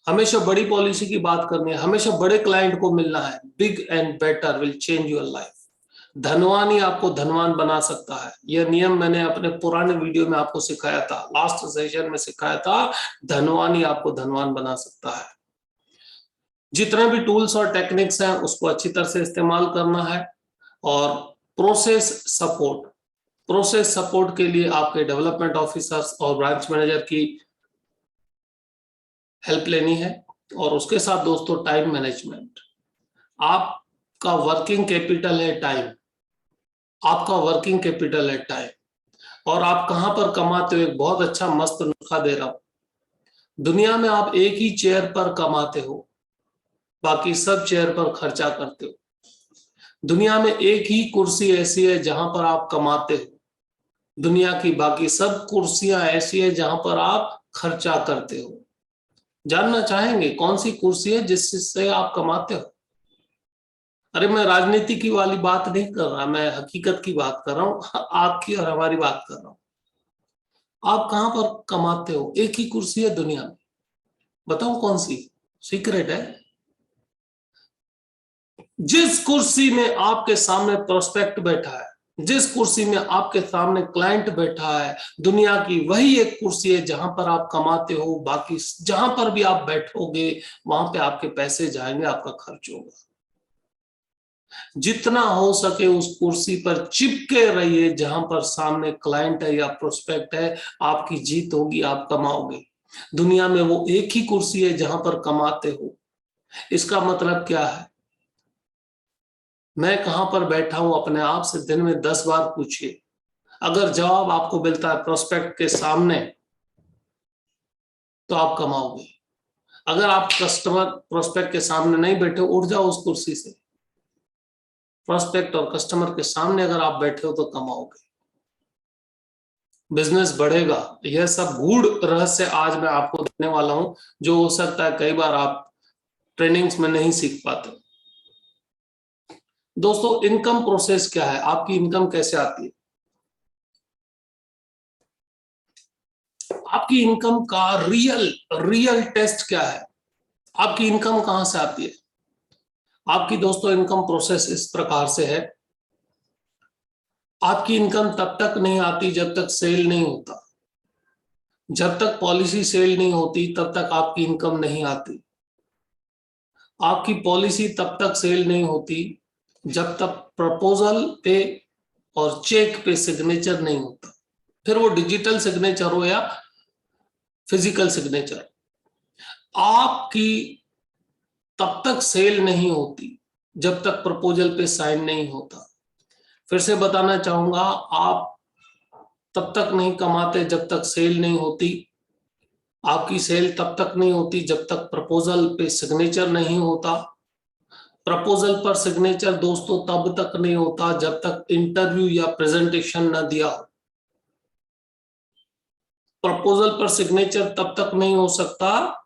हमेशा बड़ी पॉलिसी की बात करनी है, हमेशा बड़े क्लाइंट को मिलना है। Big and better will change your life. धनवान ही आपको धनवान बना सकता है। यह नियम मैंने अपने पुराने वीडियो में आपको सिखाया था, लास्ट सेशन में सिखाया था। धनवान ही आपको धनवान बना सकता है। जितने भी टूल्स और टेक्निक्स हैं उसको अच्छी तरह से इस्तेमाल करना है। और प्रोसेस सपोर्ट के लिए आपके डेवलपमेंट ऑफिसर्स और ब्रांच मैनेजर की हेल्प लेनी है। और उसके साथ दोस्तों टाइम मैनेजमेंट। आपका वर्किंग कैपिटल है टाइम, आपका वर्किंग कैपिटल है टाइम। और आप कहां पर कमाते हो, एक बहुत अच्छा मस्त नुस्खा दे रहा हूं। दुनिया में आप एक ही चेयर पर कमाते हो, बाकी सब चेयर पर खर्चा करते हो। दुनिया में एक ही कुर्सी ऐसी है जहां पर आप कमाते हो, दुनिया की बाकी सब कुर्सियां ऐसी है जहां पर आप खर्चा करते हो। जानना चाहेंगे कौन सी कुर्सी है जिससे आप कमाते हो? अरे मैं राजनीति की वाली बात नहीं कर रहा, मैं हकीकत की बात कर रहा हूं, आपकी और हमारी बात कर रहा हूं। आप कहां पर कमाते हो? एक ही कुर्सी है दुनिया में, बताओ कौन सी? सीक्रेट है। जिस कुर्सी में आपके सामने प्रोस्पेक्ट बैठा है, जिस कुर्सी में आपके सामने क्लाइंट बैठा है, दुनिया की वही एक कुर्सी है जहां पर आप कमाते हो। बाकी जहां पर भी आप बैठोगे वहां पे आपके पैसे जाएंगे, आपका खर्च होगा। जितना हो सके उस कुर्सी पर चिपके रहिए जहां पर सामने क्लाइंट है या प्रोस्पेक्ट है। आपकी जीत होगी, आप कमाओगे। दुनिया में वो एक ही कुर्सी है जहां पर कमाते हो। इसका मतलब क्या है? मैं कहां पर बैठा हूं अपने आप से दिन में 10 बार पूछिए। अगर जवाब आपको मिलता है प्रोस्पेक्ट के सामने, तो आप कमाओगे। अगर आप कस्टमर प्रोस्पेक्ट के सामने नहीं बैठे, उठ जाओ उस कुर्सी से। प्रोस्पेक्ट और कस्टमर के सामने अगर आप बैठे हो तो कमाओगे, बिजनेस बढ़ेगा। यह सब गूढ़ रहस्य आज मैं आपको देने वाला हूं, जो हो सकता है कई बार आप ट्रेनिंग्स में नहीं सीख पाते। दोस्तों इनकम प्रोसेस क्या है, आपकी इनकम कैसे आती है? आपकी इनकम का रियल टेस्ट क्या है? आपकी इनकम कहां से आती है? आपकी दोस्तों इनकम प्रोसेस इस प्रकार से है। आपकी इनकम तब तक नहीं आती जब तक सेल नहीं होता। जब तक पॉलिसी सेल नहीं होती तब तक आपकी इनकम नहीं आती। आपकी पॉलिसी तब तक सेल नहीं होती जब तक प्रपोजल पे और चेक पे सिग्नेचर नहीं होता। फिर वो डिजिटल सिग्नेचर हो या फिजिकल सिग्नेचर, आपकी तब तक सेल नहीं होती जब तक प्रपोजल पे साइन नहीं होता। फिर से बताना चाहूंगा, आप तब तक नहीं कमाते जब तक सेल नहीं होती। आपकी सेल तब तक नहीं होती जब तक प्रपोजल पे सिग्नेचर नहीं होता। प्रपोजल पर सिग्नेचर दोस्तों तब तक नहीं होता जब तक इंटरव्यू या प्रेजेंटेशन न दिया हो। प्रपोजल पर सिग्नेचर तब तक नहीं हो सकता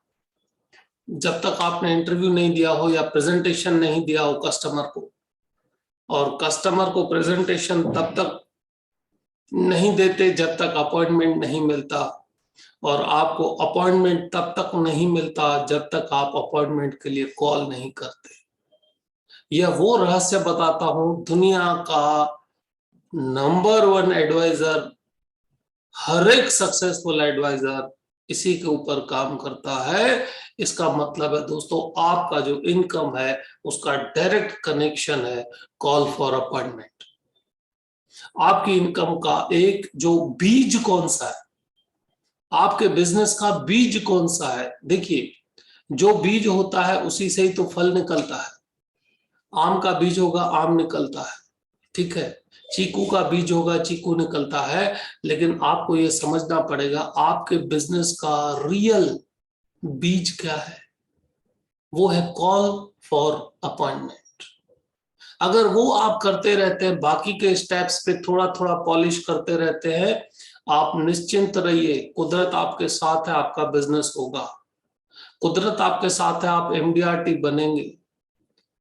जब तक आपने इंटरव्यू नहीं दिया हो या प्रेजेंटेशन नहीं दिया हो कस्टमर को। और कस्टमर को प्रेजेंटेशन तब तक नहीं देते जब तक अपॉइंटमेंट नहीं मिलता। और आपको अपॉइंटमेंट तब तक नहीं मिलता जब तक आप अपॉइंटमेंट के लिए कॉल नहीं करते। यह वो रहस्य बताता हूं, दुनिया का नंबर 1 एडवाइजर, हर एक सक्सेसफुल एडवाइजर इसी के ऊपर काम करता है। इसका मतलब है दोस्तों, आपका जो इनकम है उसका डायरेक्ट कनेक्शन है कॉल फॉर अपॉइंटमेंट। आपकी इनकम का एक जो बीज कौन सा है, आपके बिजनेस का बीज कौन सा है? देखिए, जो बीज होता है उसी से ही तो फल निकलता है। आम का बीज होगा, आम निकलता है, ठीक है। चीकू का बीज होगा, चीकू निकलता है। लेकिन आपको यह समझना पड़ेगा आपके बिजनेस का रियल बीज क्या है। वो है कॉल फॉर अपॉइंटमेंट। अगर वो आप करते रहते हैं, बाकी के स्टेप्स पे थोड़ा थोड़ा पॉलिश करते रहते हैं, आप निश्चिंत रहिए, कुदरत आपके साथ है, आपका बिजनेस होगा। कुदरत आपके साथ है, आप एमडीआरटी बनेंगे।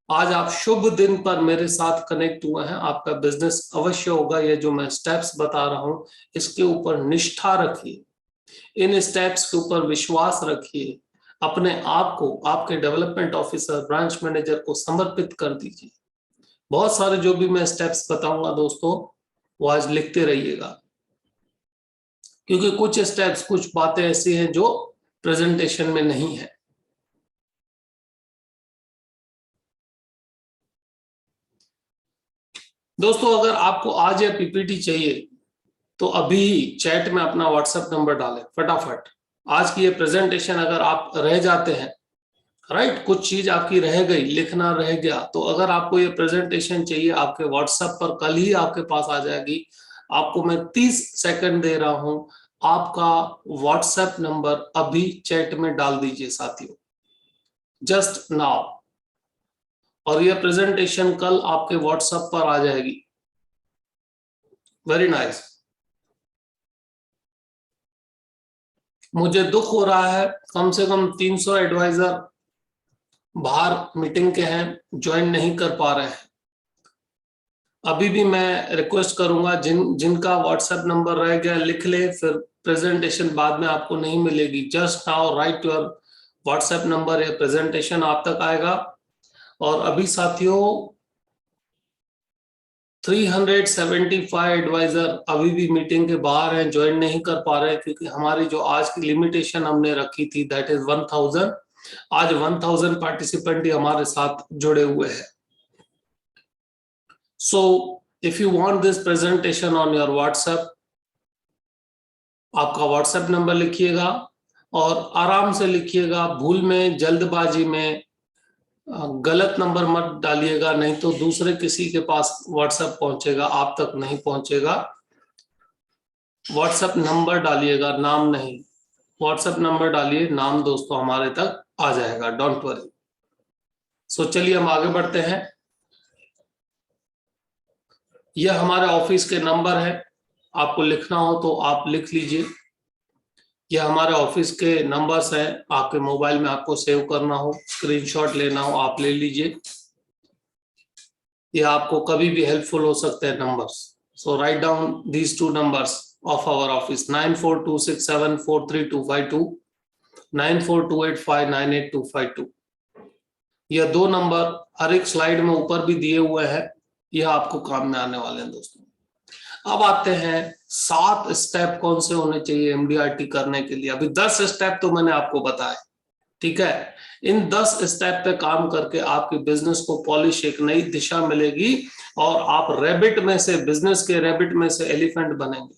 आज आप शुभ दिन पर मेरे साथ कनेक्ट हुए हैं, आपका बिजनेस अवश्य होगा। ये जो मैं स्टेप्स बता रहा हूं, इसके ऊपर निष्ठा रखिए, इन स्टेप्स के ऊपर विश्वास रखिए, अपने आप को आपके डेवलपमेंट ऑफिसर, ब्रांच मैनेजर को समर्पित कर दीजिए। बहुत सारे जो भी मैं स्टेप्स बताऊंगा दोस्तों, वो आज लिखते रहिएगा, क्योंकि कुछ स्टेप्स, कुछ बातें ऐसी हैं जो प्रेजेंटेशन में नहीं है। दोस्तों, अगर आपको आज यह पीपीटी चाहिए तो अभी चैट में अपना व्हाट्सएप नंबर डालें फटाफट। आज की ये प्रेजेंटेशन अगर आप रह जाते हैं, राइट, कुछ चीज आपकी रह गई, लिखना रह गया, तो अगर आपको ये प्रेजेंटेशन चाहिए, आपके व्हाट्सएप पर कल ही आपके पास आ जाएगी। आपको मैं 30 सेकंड दे रहा हूं, आपका व्हाट्सएप नंबर अभी चैट में डाल दीजिए साथियों, जस्ट नाउ। और ये प्रेजेंटेशन कल आपके व्हाट्सएप पर आ जाएगी। Very nice. मुझे दुख हो रहा है, कम से कम 300 एडवाइजर बाहर मीटिंग के हैं, ज्वाइन नहीं कर पा रहे हैं। अभी भी मैं रिक्वेस्ट करूंगा, जिनका व्हाट्सएप नंबर रह गया लिख ले, फिर प्रेजेंटेशन बाद में आपको नहीं मिलेगी। Just now right your WhatsApp number, या प्रेजेंटेशन आप तक आएगा। और अभी साथियों 375 एडवाइजर अभी भी मीटिंग के बाहर हैं, ज्वाइन नहीं कर पा रहे हैं, क्योंकि हमारी जो आज की लिमिटेशन हमने रखी थी दैट इज 1000। आज 1000 पार्टिसिपेंट ही हमारे साथ जुड़े हुए हैं। So if you want this presentation on your WhatsApp, आपका WhatsApp नंबर लिखिएगा और आराम से लिखिएगा, भूल में, जल्दबाजी में गलत नंबर मत डालिएगा, नहीं तो दूसरे किसी के पास WhatsApp पहुंचेगा, आप तक नहीं पहुंचेगा। WhatsApp नंबर डालिएगा, नाम नहीं। WhatsApp नंबर डालिए, नाम दोस्तों हमारे तक आ जाएगा, डोंट वरी। सो चलिए हम आगे बढ़ते हैं। यह हमारे ऑफिस के नंबर है, आपको लिखना हो तो आप लिख लीजिए। यह हमारे ऑफिस के नंबर्स हैं, आपके मोबाइल में आपको सेव करना हो, स्क्रीनशॉट लेना हो आप ले लीजिए। यह आपको कभी भी हेल्पफुल हो सकते हैं numbers. So write down these 2 numbers of our office, 9426743252, 9428598252। यह 2 नंबर हर एक स्लाइड में ऊपर भी दिए हुए हैं, यह आपको काम में आने वाले हैं दोस्तों। अब आते हैं 7 स्टेप कौन से होने चाहिए एमडीआरटी करने के लिए। अभी 10 स्टेप तो मैंने आपको बताया, ठीक है। इन 10 स्टेप पे काम करके आपके बिजनेस को पॉलिश, एक नई दिशा मिलेगी और आप रैबिट में से, बिजनेस के रैबिट में से एलिफेंट बनेंगे,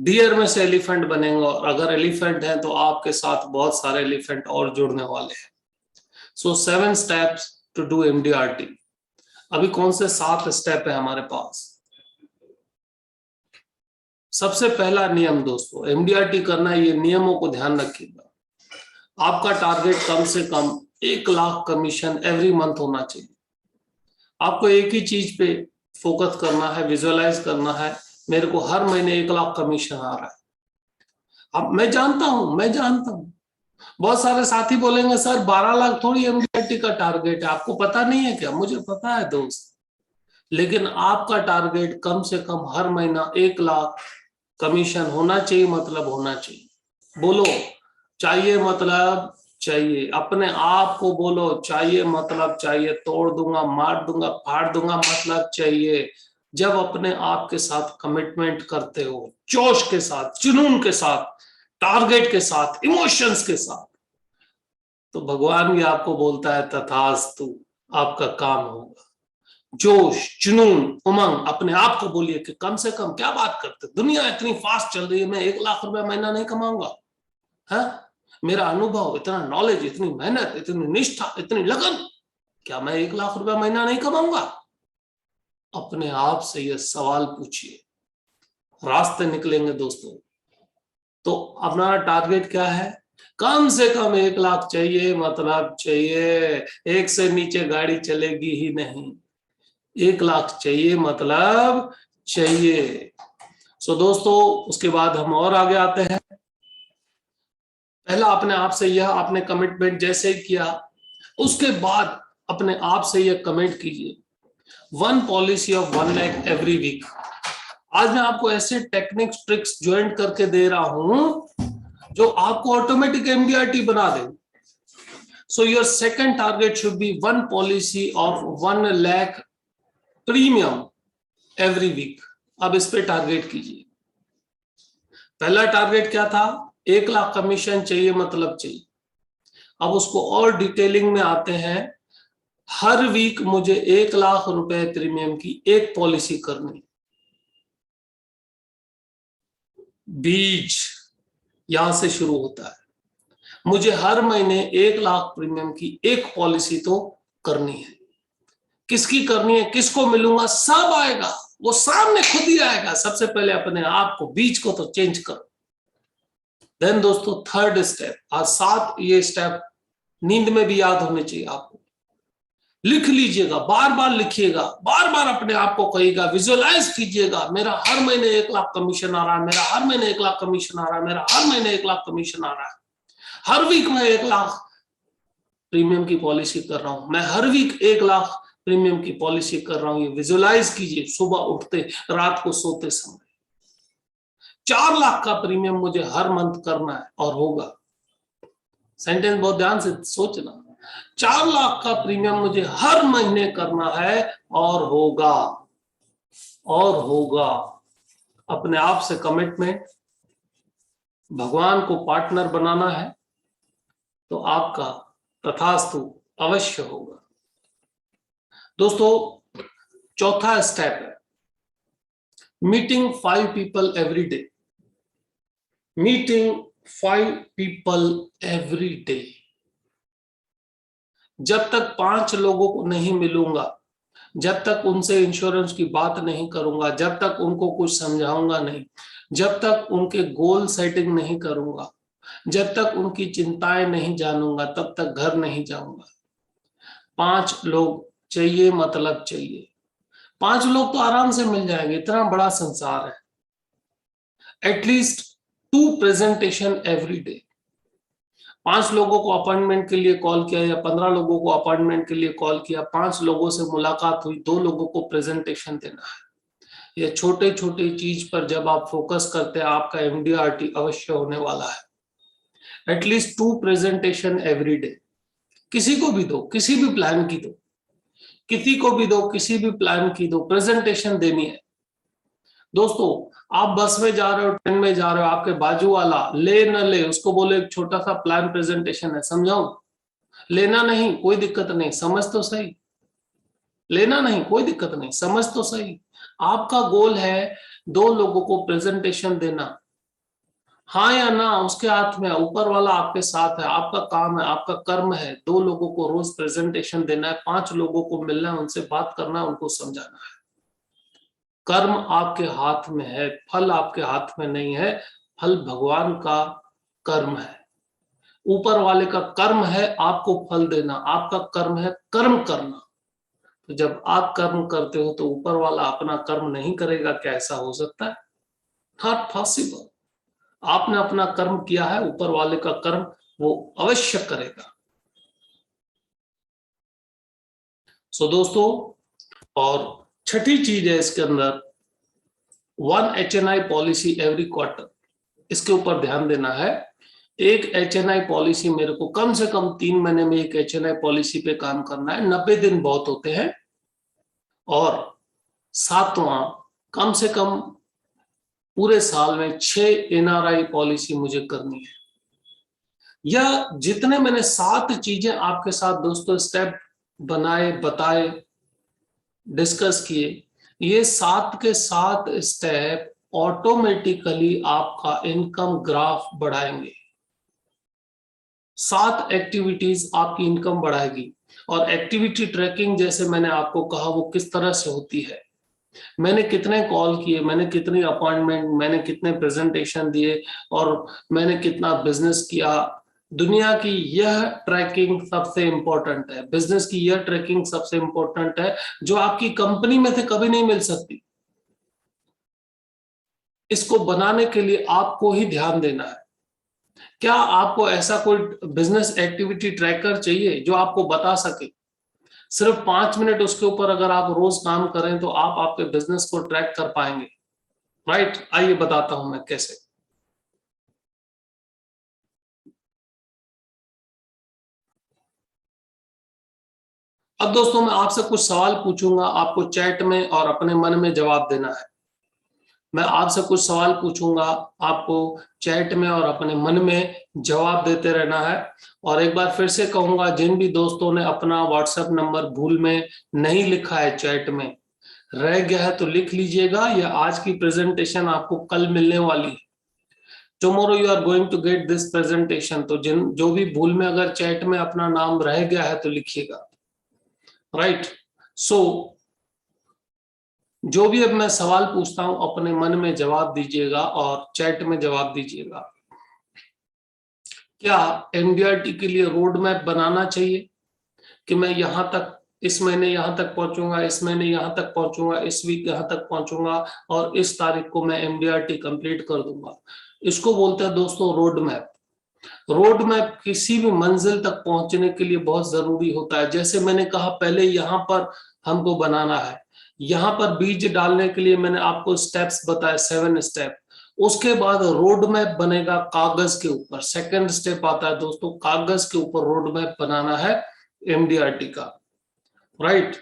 डियर में से एलिफेंट बनेंगे। और अगर एलिफेंट है तो आपके साथ बहुत सारे एलिफेंट और जुड़ने वाले हैं। सो 7 स्टेप्स टू डू एमडीआरटी। अभी कौन से 7 स्टेप है हमारे पास? सबसे पहला नियम दोस्तों, एमडीआरटी करना है, ये नियमों को ध्यान रखिएगा। आपका टारगेट कम से कम 1 लाख कमीशन एवरी मंथ होना चाहिए। आपको एक ही चीज पे फोकस करना है, विजुअलाइज करना है, मेरे को हर महीने 1 लाख कमीशन आ रहा है। अब मैं जानता हूं बहुत सारे साथी बोलेंगे सर 12 लाख थोड़ी एमडीआरटी का टारगेट है, आपको पता नहीं है क्या? मुझे पता है दोस्त, लेकिन आपका टारगेट कम से कम हर महीना 1 लाख कमीशन होना चाहिए, मतलब होना चाहिए। बोलो, चाहिए मतलब चाहिए। अपने आप को बोलो चाहिए मतलब चाहिए, तोड़ दूंगा, मार दूंगा, फाड़ दूंगा मतलब चाहिए। जब अपने आप के साथ कमिटमेंट करते हो, जोश के साथ, जुनून के साथ, टारगेट के साथ, इमोशंस के साथ, तो भगवान भी आपको बोलता है तथास्तु, आपका काम होगा। जोश, जुनून, उमंग, अपने आप को बोलिए कि कम से कम क्या बात करते, दुनिया इतनी फास्ट चल रही है, मैं 1 लाख रुपए महीना नहीं कमाऊंगा? है मेरा अनुभव, इतना नॉलेज, इतनी मेहनत, इतनी निष्ठा, इतनी लगन, क्या मैं 1 लाख रुपए महीना नहीं कमाऊंगा? अपने आप से यह सवाल पूछिए, रास्ते निकलेंगे दोस्तों। तो अपना टारगेट क्या है? कम से कम 1 लाख चाहिए मतलब चाहिए, 1 से नीचे गाड़ी चलेगी ही नहीं। 1 लाख चाहिए मतलब चाहिए। सो दोस्तों, उसके बाद हम और आगे आते हैं। पहला अपने आप से यह आपने कमिटमेंट जैसे ही किया, उसके बाद अपने आप से यह कमेंट कीजिए, 1 policy of 1 lakh every week. आज मैं आपको ऐसे टेक्निक्स, ट्रिक्स ज्वाइन करके दे रहा हूं जो आपको ऑटोमेटिक एमडीआरटी बना दे। So your second target should be 1 policy of 1 lakh premium every week. अब इस पे टारगेट कीजिए। पहला टारगेट क्या था? 1 लाख कमीशन चाहिए मतलब चाहिए। अब उसको और डिटेलिंग में आते हैं। हर वीक मुझे 1 लाख रुपए प्रीमियम की एक पॉलिसी करनी। बीज यहां से शुरू होता है। मुझे हर महीने 1 लाख प्रीमियम की एक पॉलिसी तो करनी है। किसकी करनी है, किसको मिलूंगा, सब आएगा, वो सामने खुद ही आएगा। सबसे पहले अपने आप को, बीज को तो चेंज करो। देन दोस्तों, थर्ड स्टेप, आज 7 ये स्टेप नींद में भी याद होने चाहिए आपको। लिख लीजिएगा, बार बार लिखिएगा, बार बार अपने आप को कहिएगा, विजुअलाइज कीजिएगा, मेरा हर महीने 1 लाख कमीशन आ रहा है, मेरा हर महीने 1 लाख कमीशन आ रहा है, मेरा हर महीने 1 लाख कमीशन आ रहा है। हर वीक मैं 1 लाख प्रीमियम की पॉलिसी कर रहा हूं, मैं हर वीक 1 लाख प्रीमियम की पॉलिसी कर रहा हूं। ये विजुअलाइज कीजिए, सुबह उठते, रात को सोते समय। 4 लाख का प्रीमियम मुझे हर मंथ करना है और होगा। सेंटेंस बहुत ध्यान से सोचना। 4 लाख का प्रीमियम मुझे हर महीने करना है और होगा, और होगा। अपने आप से कमिटमेंट, भगवान को पार्टनर बनाना है, तो आपका तथास्तु अवश्य होगा। दोस्तों, चौथा स्टेप है meeting 5 people every day. Meeting 5 people every day. जब तक 5 लोगों को नहीं मिलूंगा, जब तक उनसे इंश्योरेंस की बात नहीं करूंगा, जब तक उनको कुछ समझाऊंगा नहीं, जब तक उनके गोल सेटिंग नहीं करूंगा, जब तक उनकी चिंताएं नहीं जानूंगा, तब तक घर नहीं जाऊंगा। 5 लोग चाहिए मतलब चाहिए। 5 लोग तो आराम से मिल जाएंगे, इतना बड़ा संसार है। At least 2 presentation every day. 5 लोगों को अपॉइंटमेंट के लिए कॉल किया या 15 लोगों को अपॉइंटमेंट के लिए कॉल किया, 5 लोगों से मुलाकात हुई, 2 लोगों को प्रेजेंटेशन देना है। ये छोटे छोटे चीज पर जब आप फोकस करते हैं, आपका एमडीआरटी अवश्य होने वाला है। At least 2 presentation every day. किसी को भी दो, किसी भी प्लान की दो, किसी को भी दो, किसी भी प्लान की दो, प्रेजेंटेशन देनी है। दोस्तों, आप बस में जा रहे हो, ट्रेन में जा रहे हो, आपके बाजू वाला ले न ले, उसको बोले एक छोटा सा प्लान प्रेजेंटेशन है, समझाऊं? लेना नहीं, कोई दिक्कत नहीं, समझ तो सही। लेना नहीं, कोई दिक्कत नहीं, समझ तो सही। आपका गोल है 2 लोगों को प्रेजेंटेशन देना, हाँ या ना उसके हाथ में, ऊपर वाला आपके साथ है। आपका काम है, आपका कर्म है 2 लोगों को रोज प्रेजेंटेशन देना है, 5 लोगों को मिलना है, उनसे बात करना है, उनको समझाना है। कर्म आपके हाथ में है, फल आपके हाथ में नहीं है। फल भगवान का कर्म है, ऊपर वाले का कर्म है आपको फल देना, आपका कर्म है कर्म करना। तो जब आप कर्म करते हो तो ऊपर वाला अपना कर्म नहीं करेगा? क्या ऐसा हो सकता है? Not possible. आपने अपना कर्म किया है, ऊपर वाले का कर्म वो अवश्य करेगा। सो दोस्तों, और छठी चीज है इसके अंदर, 1 HNI पॉलिसी एवरी क्वार्टर। इसके ऊपर ध्यान देना है। एक HNI पॉलिसी मेरे को कम से कम 3 महीने में एक HNI पॉलिसी पे काम करना है, 90 दिन बहुत होते हैं। और सातवां, कम से कम पूरे साल में 6 NRI पॉलिसी मुझे करनी है। यह जितने मैंने 7 चीजें आपके साथ दोस्तों स्टेप बनाए, बताए, डिस्कस किए, ये 7 के 7 स्टेप ऑटोमेटिकली आपका इनकम ग्राफ बढ़ाएंगे। 7 एक्टिविटीज आपकी इनकम बढ़ाएगी। और एक्टिविटी ट्रैकिंग जैसे मैंने आपको कहा वो किस तरह से होती है, मैंने कितने कॉल किए, मैंने कितनी अपॉइंटमेंट, मैंने कितने प्रेजेंटेशन दिए और मैंने कितना बिजनेस किया। दुनिया की यह ट्रैकिंग सबसे इंपॉर्टेंट है, बिजनेस की यह ट्रैकिंग सबसे इंपॉर्टेंट है, जो आपकी कंपनी में से कभी नहीं मिल सकती। इसको बनाने के लिए आपको ही ध्यान देना है। क्या आपको ऐसा कोई बिजनेस एक्टिविटी ट्रैकर चाहिए जो आपको बता सके? सिर्फ 5 मिनट उसके ऊपर अगर आप रोज काम करें तो आप आपके बिजनेस को ट्रैक कर पाएंगे, राइट? आइए बताता हूं मैं कैसे। अब दोस्तों मैं आपसे कुछ सवाल पूछूंगा, आपको चैट में और अपने मन में जवाब देना है। मैं आपसे कुछ सवाल पूछूंगा, आपको चैट में और अपने मन में जवाब देते रहना है। और एक बार फिर से कहूंगा, जिन भी दोस्तों ने अपना व्हाट्सएप नंबर भूल में नहीं लिखा है, चैट में रह गया है तो लिख लीजिएगा। या आज की प्रेजेंटेशन आपको कल मिलने वाली है, tomorrow you are going to get this presentation. तो जो भी भूल में अगर चैट में अपना नाम रह गया है तो लिखिएगा, राइट? सो जो भी अब मैं सवाल पूछता हूं अपने मन में जवाब दीजिएगा और चैट में जवाब दीजिएगा। क्या MDRT के लिए रोड मैप बनाना चाहिए कि मैं यहां तक, इस महीने यहां तक पहुंचूंगा, इस महीने यहां तक पहुंचूंगा, इस वीक यहां तक पहुंचूंगा और इस तारीख को मैं MDRT कंप्लीट कर दूंगा? इसको बोलते हैं दोस्तों रोड मैप। रोड मैप किसी भी मंजिल तक पहुंचने के लिए बहुत जरूरी होता है। जैसे मैंने कहा पहले, यहाँ पर हमको बनाना है, यहाँ पर बीज डालने के लिए मैंने आपको स्टेप्स बताए, 7 स्टेप। उसके बाद रोड मैप बनेगा कागज के ऊपर। सेकंड स्टेप आता है दोस्तों, कागज के ऊपर रोड मैप बनाना है MDRT का, राइट?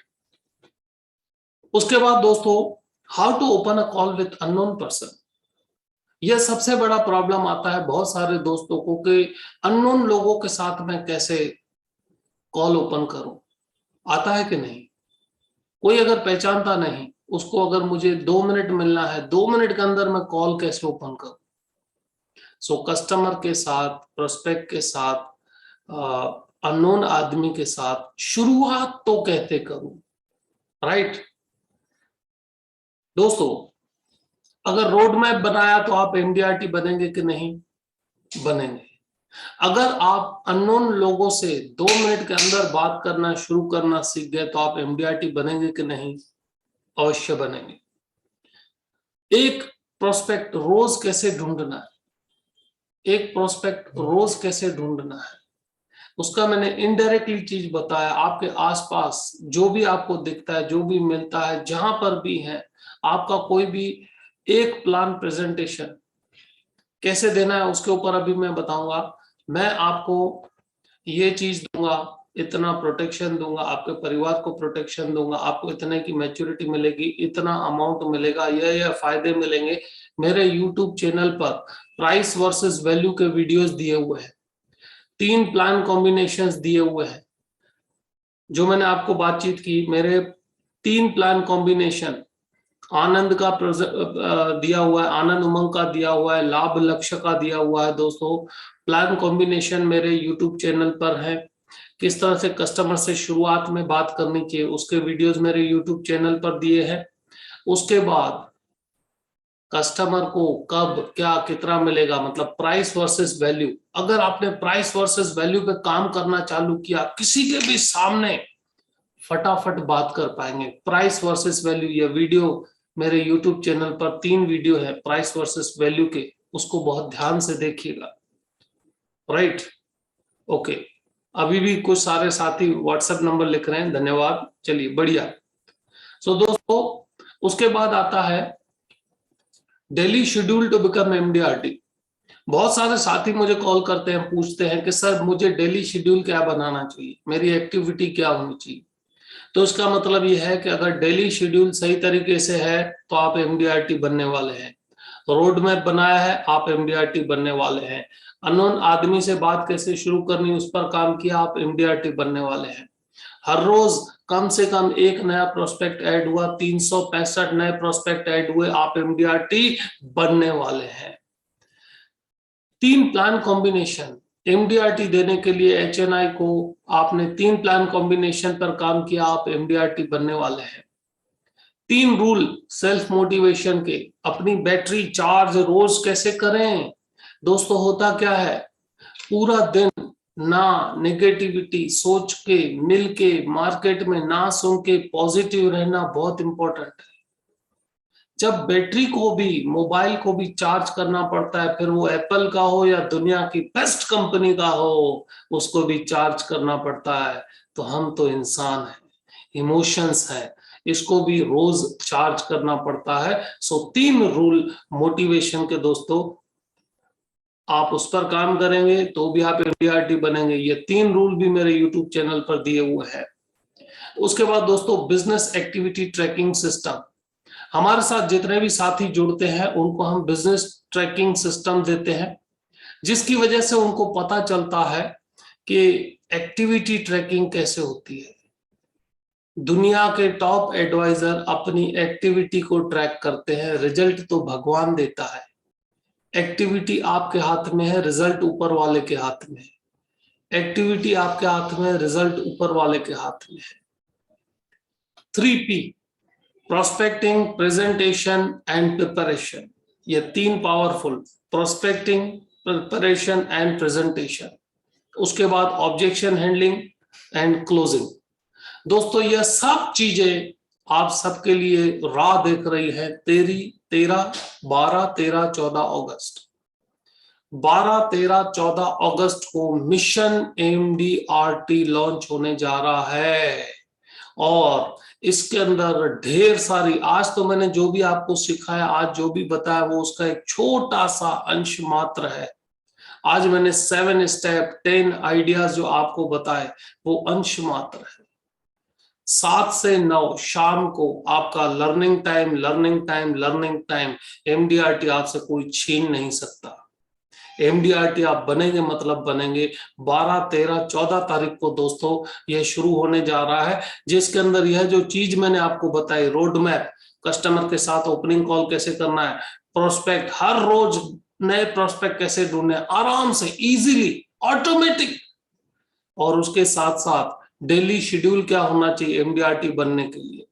उसके बाद दोस्तों, how to open a call with unknown person. यह सबसे बड़ा प्रॉब्लम आता है बहुत सारे दोस्तों को कि अननोन लोगों के साथ मैं कैसे कॉल ओपन करूं। आता है कि नहीं? कोई अगर पहचानता नहीं, उसको अगर मुझे 2 मिनट मिलना है, 2 मिनट के अंदर मैं कॉल कैसे ओपन करूं? सो कस्टमर के साथ, प्रोस्पेक्ट के साथ, अननोन आदमी के साथ शुरुआत तो कहते करूं, राइट? दोस्तों अगर रोड मैप बनाया तो आप MDRT बनेंगे कि नहीं? बनेंगे। अगर आप अननोन लोगों से 2 मिनट के अंदर बात करना शुरू करना सीख गए तो आप MDRT बनेंगे कि नहीं? अवश्य बनेंगे। एक प्रोस्पेक्ट रोज कैसे ढूंढना है, एक प्रोस्पेक्ट रोज कैसे ढूंढना है, उसका मैंने इनडायरेक्टली चीज बताया। आपके आसपास जो भी आपको दिखता है, जो भी मिलता है, जहां पर भी है, आपका कोई भी एक प्लान प्रेजेंटेशन कैसे देना है उसके ऊपर अभी मैं बताऊंगा। मैं आपको ये चीज दूंगा, इतना प्रोटेक्शन दूंगा, आपके परिवार को प्रोटेक्शन दूंगा, आपको इतने की मैच्योरिटी मिलेगी, इतना अमाउंट मिलेगा, यह फायदे मिलेंगे। मेरे यूट्यूब चैनल पर प्राइस वर्सेस वैल्यू के वीडियोस दिए हुए हैं, 3 प्लान कॉम्बिनेशंस दिए हुए हैं। जो मैंने आपको बातचीत की, मेरे 3 प्लान कॉम्बिनेशन, आनंद का दिया हुआ है, आनंद उमंग का दिया हुआ है, लाभ लक्ष्य का दिया हुआ है दोस्तों। प्लान कॉम्बिनेशन मेरे यूट्यूब चैनल पर है। किस तरह से कस्टमर से शुरुआत में बात करनी चाहिए, उसके वीडियोस मेरे यूट्यूब चैनल पर दिए हैं। उसके बाद कस्टमर को कब क्या कितना मिलेगा, मतलब प्राइस वर्सेस वैल्यू। अगर आपने प्राइस वर्सेस वैल्यू पे काम करना चालू किया, किसी के भी सामने फटाफट बात कर पाएंगे। प्राइस वर्सेस वैल्यू, ये वीडियो मेरे यूट्यूब चैनल पर 3 वीडियो है प्राइस वर्सेस वैल्यू के, उसको बहुत ध्यान से देखिएगा, राइट? ओके, अभी भी कुछ सारे साथी व्हाट्सएप नंबर लिख रहे हैं, धन्यवाद। चलिए बढ़िया। सो दोस्तों उसके बाद आता है daily schedule to become MDRT। बहुत सारे साथी मुझे कॉल करते हैं, पूछते हैं कि सर मुझे डेली शेड्यूल क्या बनाना चाहिए, मेरी एक्टिविटी क्या होनी चाहिए। तो इसका मतलब यह है कि अगर डेली शेड्यूल सही तरीके से है तो आप एमडीआरटी बनने वाले हैं। रोड मैप बनाया है, आप एमडीआरटी बनने वाले हैं। अननोन आदमी से बात कैसे शुरू करनी उस पर काम किया, आप एमडीआरटी बनने वाले हैं। हर रोज कम से कम एक नया प्रोस्पेक्ट ऐड हुआ, 365 नए प्रोस्पेक्ट ऐड हुए, आप एमडीआरटी बनने वाले हैं। 3 प्लान कॉम्बिनेशन एमडीआरटी देने के लिए एचएनआई को आपने 3 प्लान कॉम्बिनेशन पर काम किया, आप एमडीआरटी बनने वाले हैं। 3 रूल सेल्फ मोटिवेशन के, अपनी बैटरी चार्ज रोज कैसे करें। दोस्तों होता क्या है, पूरा दिन ना नेगेटिविटी सोच के, मिल के, मार्केट में ना सुन के पॉजिटिव रहना बहुत इंपॉर्टेंट है। जब बैटरी को भी, मोबाइल को भी चार्ज करना पड़ता है, फिर वो एप्पल का हो या दुनिया की बेस्ट कंपनी का हो, उसको भी चार्ज करना पड़ता है। तो हम तो इंसान हैं, इमोशंस है, इसको भी रोज चार्ज करना पड़ता है। सो 3 रूल मोटिवेशन के दोस्तों, आप उस पर काम करेंगे तो भी आप एमडीआरटी बनेंगे। ये 3 रूल भी मेरे यूट्यूब चैनल पर दिए हुए हैं। उसके बाद दोस्तों बिजनेस एक्टिविटी ट्रैकिंग सिस्टम, हमारे साथ जितने भी साथी जुड़ते हैं उनको हम बिजनेस ट्रैकिंग सिस्टम देते हैं, जिसकी वजह से उनको पता चलता है कि एक्टिविटी ट्रैकिंग कैसे होती है। दुनिया के टॉप एडवाइजर अपनी एक्टिविटी को ट्रैक करते हैं, रिजल्ट तो भगवान देता है। एक्टिविटी आपके हाथ में है, रिजल्ट ऊपर वाले के हाथ में है। एक्टिविटी आपके हाथ में, रिजल्ट ऊपर वाले के हाथ में है। 3P prospecting, presentation and preparation, ये 3 powerful, prospecting, preparation and presentation. उसके बाद ऑब्जेक्शन हैंडलिंग एंड क्लोजिंग। दोस्तों यह सब चीजें आप सबके लिए राह देख रही है 12, 13, 14 अगस्त। 12, 13, 14 अगस्त को मिशन एमडीआरटी लॉन्च होने जा रहा है। और इसके अंदर ढेर सारी, आज तो मैंने जो भी आपको सिखाया, आज जो भी बताया, वो उसका एक छोटा सा अंश मात्र है। आज मैंने 7 स्टेप 10 आइडियाज जो आपको बताए, वो अंश मात्र है। 7 से 9 शाम को आपका learning time, learning time, learning time. MDRT आपसे कोई छीन नहीं सकता। एमडीआरटी आप बनेंगे मतलब बनेंगे। 12, 13, 14 तारीख को दोस्तों यह शुरू होने जा रहा है, जिसके अंदर यह जो चीज मैंने आपको बताई, रोड मैप, कस्टमर के साथ ओपनिंग कॉल कैसे करना है, प्रोस्पेक्ट, हर रोज नए प्रोस्पेक्ट कैसे ढूंढने आराम से, इजीली, ऑटोमेटिक, और उसके साथ साथ डेली शेड्यूल क्या होना चाहिए एमडीआरटी बनने के लिए।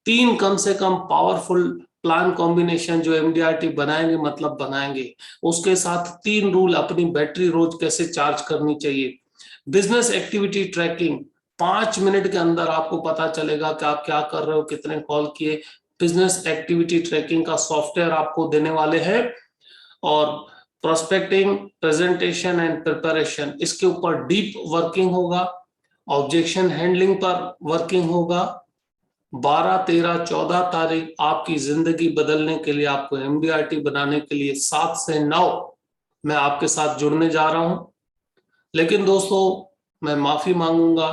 3 कम से कम पावरफुल प्लान कॉम्बिनेशन जो एमडीआरटी बनाएंगे मतलब बनाएंगे। उसके साथ 3 रूल, अपनी बैटरी रोज कैसे चार्ज करनी चाहिए। बिजनेस एक्टिविटी ट्रैकिंग, 5 मिनट के अंदर आपको पता चलेगा कि आप क्या कर रहे हो, कितने कॉल किए। बिजनेस एक्टिविटी ट्रैकिंग का सॉफ्टवेयर आपको देने वाले हैं। और प्रोस्पेक्टिंग, प्रेजेंटेशन एंड प्रिपरेशन, इसके ऊपर डीप वर्किंग होगा। ऑब्जेक्शन हैंडलिंग पर वर्किंग होगा। 12, 13, 14 तारीख आपकी जिंदगी बदलने के लिए, आपको एमडीआरटी बनाने के लिए 7 से 9 मैं आपके साथ जुड़ने जा रहा हूं। लेकिन दोस्तों मैं माफी मांगूंगा,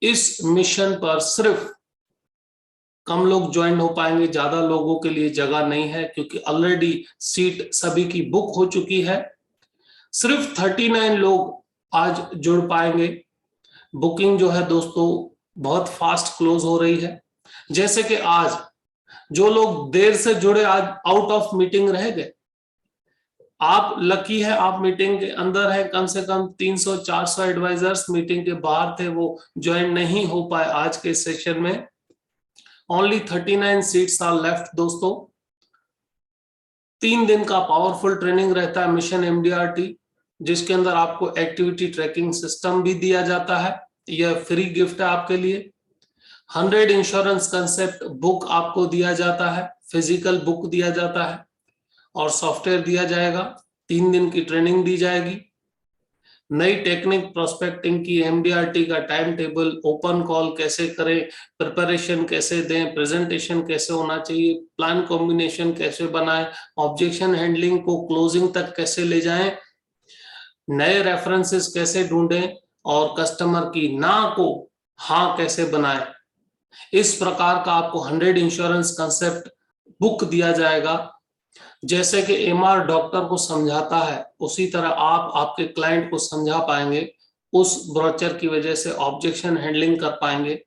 इस मिशन पर सिर्फ कम लोग ज्वाइन हो पाएंगे, ज्यादा लोगों के लिए जगह नहीं है, क्योंकि ऑलरेडी सीट सभी की बुक हो चुकी है। सिर्फ 39 लोग आज जुड़ पाएंगे। बुकिंग जो है दोस्तों बहुत फास्ट क्लोज हो रही है। जैसे कि आज जो लोग देर से जुड़े, आज आउट ऑफ मीटिंग रह गए। आप लकी है, आप मीटिंग के अंदर है। कम से कम 300-400 एडवाइजर्स मीटिंग के बाहर थे, वो ज्वाइन नहीं हो पाए आज के सेशन में। ओनली 39 सीट्स आर लेफ्ट दोस्तों। 3 दिन का पावरफुल ट्रेनिंग रहता है मिशन एमडीआरटी, जिसके अंदर आपको एक्टिविटी ट्रैकिंग सिस्टम भी दिया जाता है। यह फ्री गिफ्ट है आपके लिए। 100 इंश्योरेंस कंसेप्ट बुक आपको दिया जाता है, फिजिकल बुक दिया जाता है, और सॉफ्टवेयर दिया जाएगा। 3 दिन की ट्रेनिंग दी जाएगी। नई टेक्निक प्रोस्पेक्टिंग की, एमडीआरटी का टाइम टेबल, ओपन कॉल कैसे करें, प्रिपरेशन कैसे दें, प्रेजेंटेशन कैसे होना चाहिए, प्लान कॉम्बिनेशन कैसे बनाएं, ऑब्जेक्शन हैंडलिंग को क्लोजिंग तक कैसे ले जाएं, नए रेफरेंसेस कैसे ढूंढें और कस्टमर की ना को हाँ कैसे बनाएं। इस प्रकार का आपको 100 इंश्योरेंस कंसेप्ट बुक दिया जाएगा। जैसे कि एमआर डॉक्टर को समझाता है उसी तरह आप आपके क्लाइंट को समझा पाएंगे, उस ब्रोचर की वजह से ऑब्जेक्शन हैंडलिंग कर पाएंगे।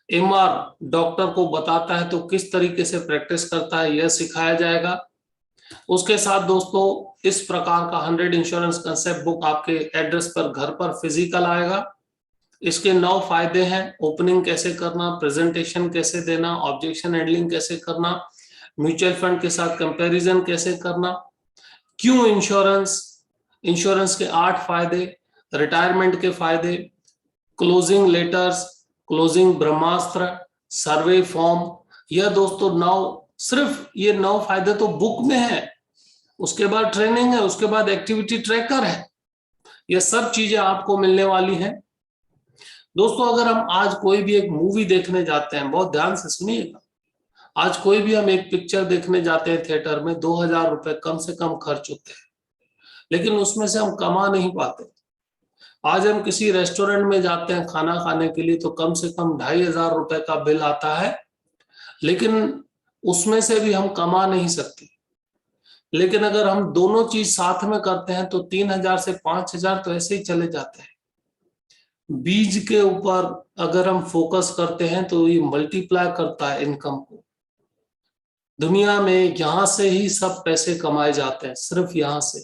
एमआर डॉक्टर को बताता है तो किस तरीके से प्रैक्टिस करता है यह सिखाया जाएगा। उसके साथ दोस्तों इस प्रकार का 100 इंश्योरेंस कंसेप्ट बुक आपके एड्रेस पर घर पर फिजिकल आएगा। इसके 9 फायदे हैं। ओपनिंग कैसे करना, प्रेजेंटेशन कैसे देना, ऑब्जेक्शन हैंडलिंग कैसे करना, म्यूचुअल फंड के साथ कंपैरिजन कैसे करना, क्यों इंश्योरेंस, इंश्योरेंस के 8 फायदे, रिटायरमेंट के फायदे, क्लोजिंग लेटर्स, क्लोजिंग ब्रह्मास्त्र, सर्वे फॉर्म। यह दोस्तों 9, सिर्फ ये 9 फायदे तो बुक में है। उसके बाद ट्रेनिंग है, उसके बाद एक्टिविटी ट्रैकर है। यह सब चीजें आपको मिलने वाली हैं दोस्तों। अगर हम आज कोई भी एक मूवी देखने जाते हैं, बहुत ध्यान से सुनिएगा, आज कोई भी हम एक पिक्चर देखने जाते हैं थिएटर में, 2000 रुपए कम से कम खर्च होते हैं, लेकिन उसमें से हम कमा नहीं पाते। आज हम किसी रेस्टोरेंट में जाते हैं खाना खाने के लिए तो कम से कम 2500 रुपए का बिल आता है, लेकिन उसमें से भी हम कमा नहीं सकते। लेकिन अगर हम दोनों चीज साथ में करते हैं तो 3000 से 5000 तो ऐसे ही चले जाते हैं। बीज के ऊपर अगर हम फोकस करते हैं तो ये मल्टीप्लाई करता है इनकम को। दुनिया में यहां से ही सब पैसे कमाए जाते हैं, सिर्फ यहां से,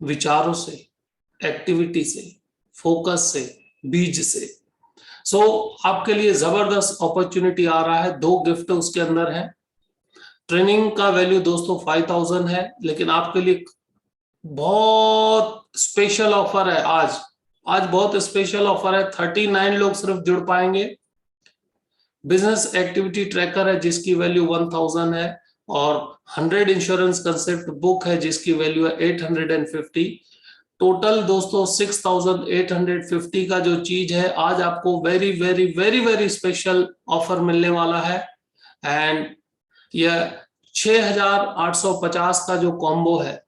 विचारों से, एक्टिविटी से, फोकस से, बीज से। सो आपके लिए जबरदस्त अपॉर्चुनिटी आ रहा है। 2 गिफ्ट उसके अंदर है। ट्रेनिंग का वैल्यू दोस्तों 5000 है, लेकिन आपके लिए बहुत स्पेशल ऑफर है। आज बहुत स्पेशल ऑफर है। 39 लोग सिर्फ जुड़ पाएंगे। बिजनेस एक्टिविटी ट्रैकर है जिसकी वैल्यू 1000 है, और 100 इंश्योरेंस कंसेप्ट बुक है जिसकी वैल्यू है 850। टोटल दोस्तों 6850 का जो चीज है, आज आपको very very very very special offer मिलने वाला है। एंड यह 6850 का जो कॉम्बो है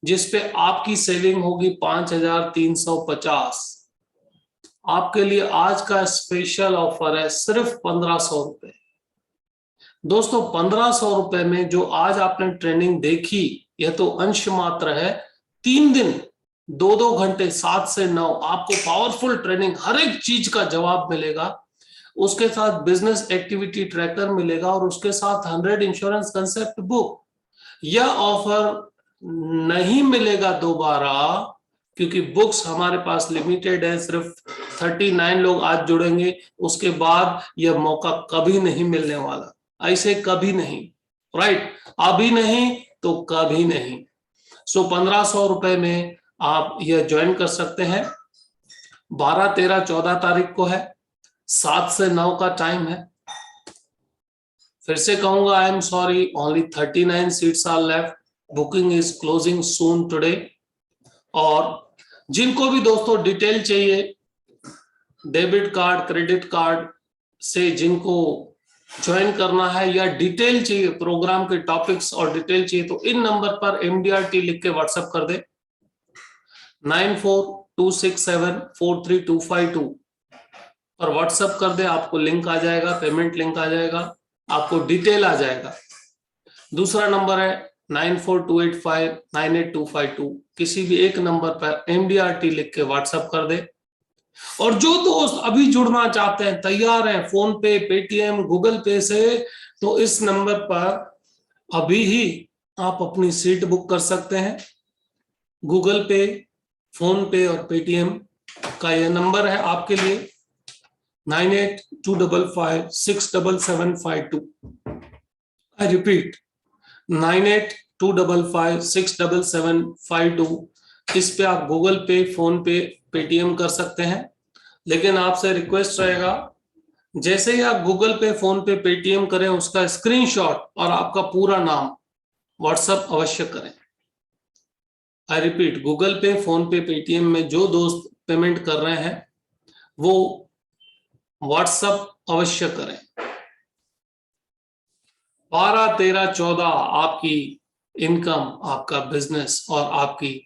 जिसपे आपकी सेविंग होगी 5350। आपके लिए आज का स्पेशल ऑफर है सिर्फ 1500 रुपए। दोस्तों 1500 रुपए में जो आज आपने ट्रेनिंग देखी, यह तो अंश मात्र है। 3 दिन 2-2 घंटे 7 से 9 आपको पावरफुल ट्रेनिंग, हर एक चीज का जवाब मिलेगा। उसके साथ बिजनेस एक्टिविटी ट्रैकर मिलेगा और उसके साथ 100 इंश्योरेंस कंसेप्ट बुक। यह ऑफर नहीं मिलेगा दोबारा, क्योंकि बुक्स हमारे पास लिमिटेड है। सिर्फ 39 लोग आज जुड़ेंगे, उसके बाद यह मौका कभी नहीं मिलने वाला, ऐसे कभी नहीं, राइट? अभी नहीं तो कभी नहीं। सो 1500 रुपए में आप यह ज्वाइन कर सकते हैं। 12, 13, 14 तारीख को है, 7 से 9 का टाइम है। फिर से कहूंगा, I am sorry, only 39 seats are left, booking is closing soon today. और जिनको भी दोस्तों डिटेल चाहिए, डेबिट कार्ड, क्रेडिट कार्ड से जिनको ज्वाइन करना है या डिटेल चाहिए, प्रोग्राम के टॉपिक्स और डिटेल चाहिए, तो इन नंबर पर MDRT लिख के व्हाट्सएप कर दे, 9426743252 पर व्हाट्सएप कर दे। आपको लिंक आ जाएगा, पेमेंट लिंक आ जाएगा, आपको डिटेल आ जाएगा। दूसरा नंबर है 9428598252। किसी भी एक नंबर पर MDRT लिख के व्हाट्सएप कर दे। और जो दोस्त अभी जुड़ना चाहते हैं, तैयार हैं फोन पे, पेटीएम, गूगल पे से, तो इस नंबर पर अभी ही आप अपनी सीट बुक कर सकते हैं। गूगल पे, फोन पे और पेटीएम का यह नंबर है आपके लिए, 9825567752। I repeat, 9825567752। इस पे आप गूगल पे, फोन पे, पेटीएम कर सकते हैं। लेकिन आपसे रिक्वेस्ट रहेगा, जैसे ही आप गूगल पे, फोन पे, पेटीएम करें, उसका स्क्रीनशॉट और आपका पूरा नाम व्हाट्सएप अवश्य करें। आई रिपीट, गूगल पे, फोन पे, पेटीएम में जो दोस्त पेमेंट कर रहे हैं वो व्हाट्सएप अवश्य करें। 12, 13, 14 आपकी इनकम, आपका बिजनेस और आपकी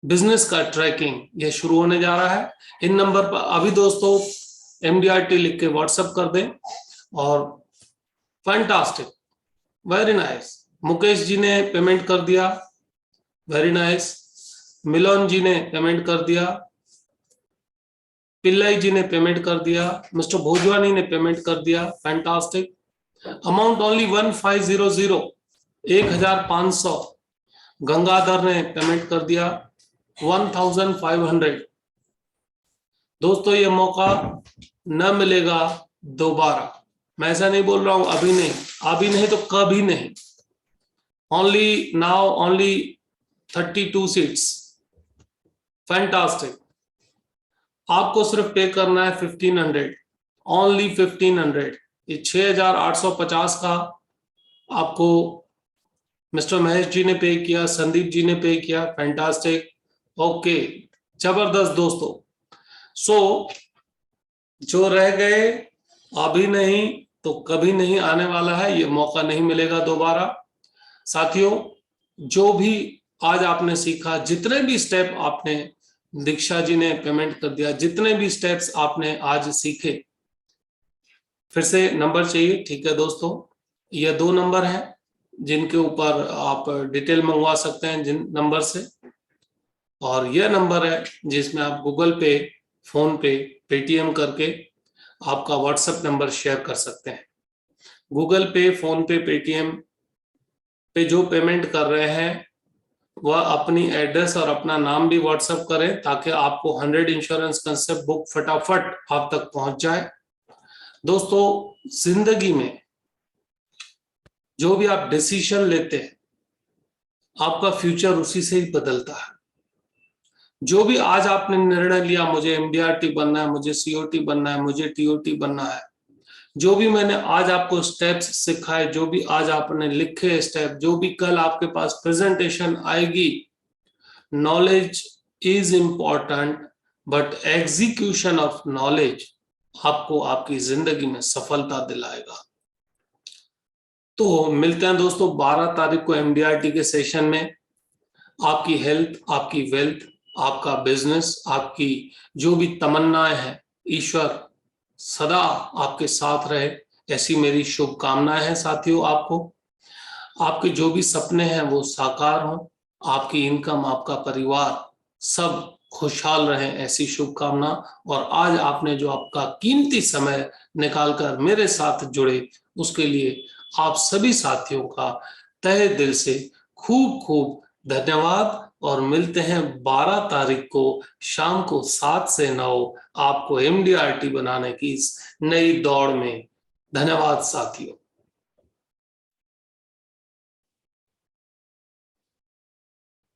बिजनेस का ट्रैकिंग ये शुरू होने जा रहा है। इन नंबर पर अभी दोस्तों MDRT लिख के व्हाट्सएप कर दें। और fantastic, very nice. Mukesh ji ने पेमेंट कर दिया, वेरी नाइस। मिलन जी ने पेमेंट कर दिया, पिल्लाई जी ने पेमेंट कर दिया, मिस्टर भोजवानी ने पेमेंट कर दिया, फैंटास्टिक। Amount only 1500, 1500। गंगाधर ने पेमेंट कर दिया 1500। दोस्तों ये मौका न मिलेगा दोबारा। मैं ऐसा नहीं बोल रहा हूं अभी नहीं तो कभी नहीं। Only now, only 32 seats, fantastic. आपको सिर्फ पे करना है 1500, ओनली 1500। ये 6850 का आपको मिस्टर महेश जी ने पे किया, संदीप जी ने पे किया, फैंटास्टिक, ओके, जबरदस्त दोस्तों। सो जो रह गए अभी नहीं तो कभी नहीं आने वाला है, ये मौका नहीं मिलेगा दोबारा। साथियों, जो भी आज आपने सीखा, जितने भी स्टेप आपने, दीक्षा जी ने पेमेंट कर दिया, जितने भी स्टेप्स आपने आज सीखे, फिर से नंबर चाहिए, ठीक है दोस्तों। ये 2 नंबर हैं जिनके ऊपर आप डिटेल मंगवा सकते हैं जिन नंबर से, और यह नंबर है जिसमें आप गूगल पे, फोन पे, पेटीएम करके आपका व्हाट्सएप नंबर शेयर कर सकते हैं। गूगल पे, फोन पे, पेटीएम पे जो पेमेंट कर रहे हैं वह अपनी एड्रेस और अपना नाम भी व्हाट्सएप करें ताकि आपको 100 इंश्योरेंस कंसेप्ट बुक फटाफट आप तक पहुंच जाए। दोस्तों, जिंदगी में जो भी आप डिसीजन लेते हैं आपका फ्यूचर उसी से ही बदलता है। जो भी आज आपने निर्णय लिया, मुझे MDRT बनना है, मुझे COT बनना है, मुझे TOT बनना है, जो भी मैंने आज आपको स्टेप्स सिखाए, जो भी आज आपने लिखे स्टेप, जो भी कल आपके पास प्रेजेंटेशन आएगी, knowledge is important but execution of knowledge आपको आपकी जिंदगी में सफलता दिलाएगा। तो मिलते हैं दोस्तों 12 तारीख को MDRT के सेशन में। आपकी हेल्थ, आपकी वेल्थ, आपका बिजनेस, आपकी जो भी तमन्नाएं हैं, ईश्वर सदा आपके साथ रहे, ऐसी मेरी शुभकामनाएं हैं साथियों। आपके जो भी सपने हैं वो साकार हों, आपकी इनकम, आपका परिवार सब खुशहाल रहें, ऐसी शुभकामना। और आज आपने जो आपका कीमती समय निकालकर मेरे साथ जुड़े, उसके लिए आप सभी साथियों का तहे दिल से खूब खूब धन्यवाद। और मिलते हैं 12 तारीख को शाम को 7 से 9 आपको MDRT बनाने की इस नई दौड़ में। धन्यवाद साथियों।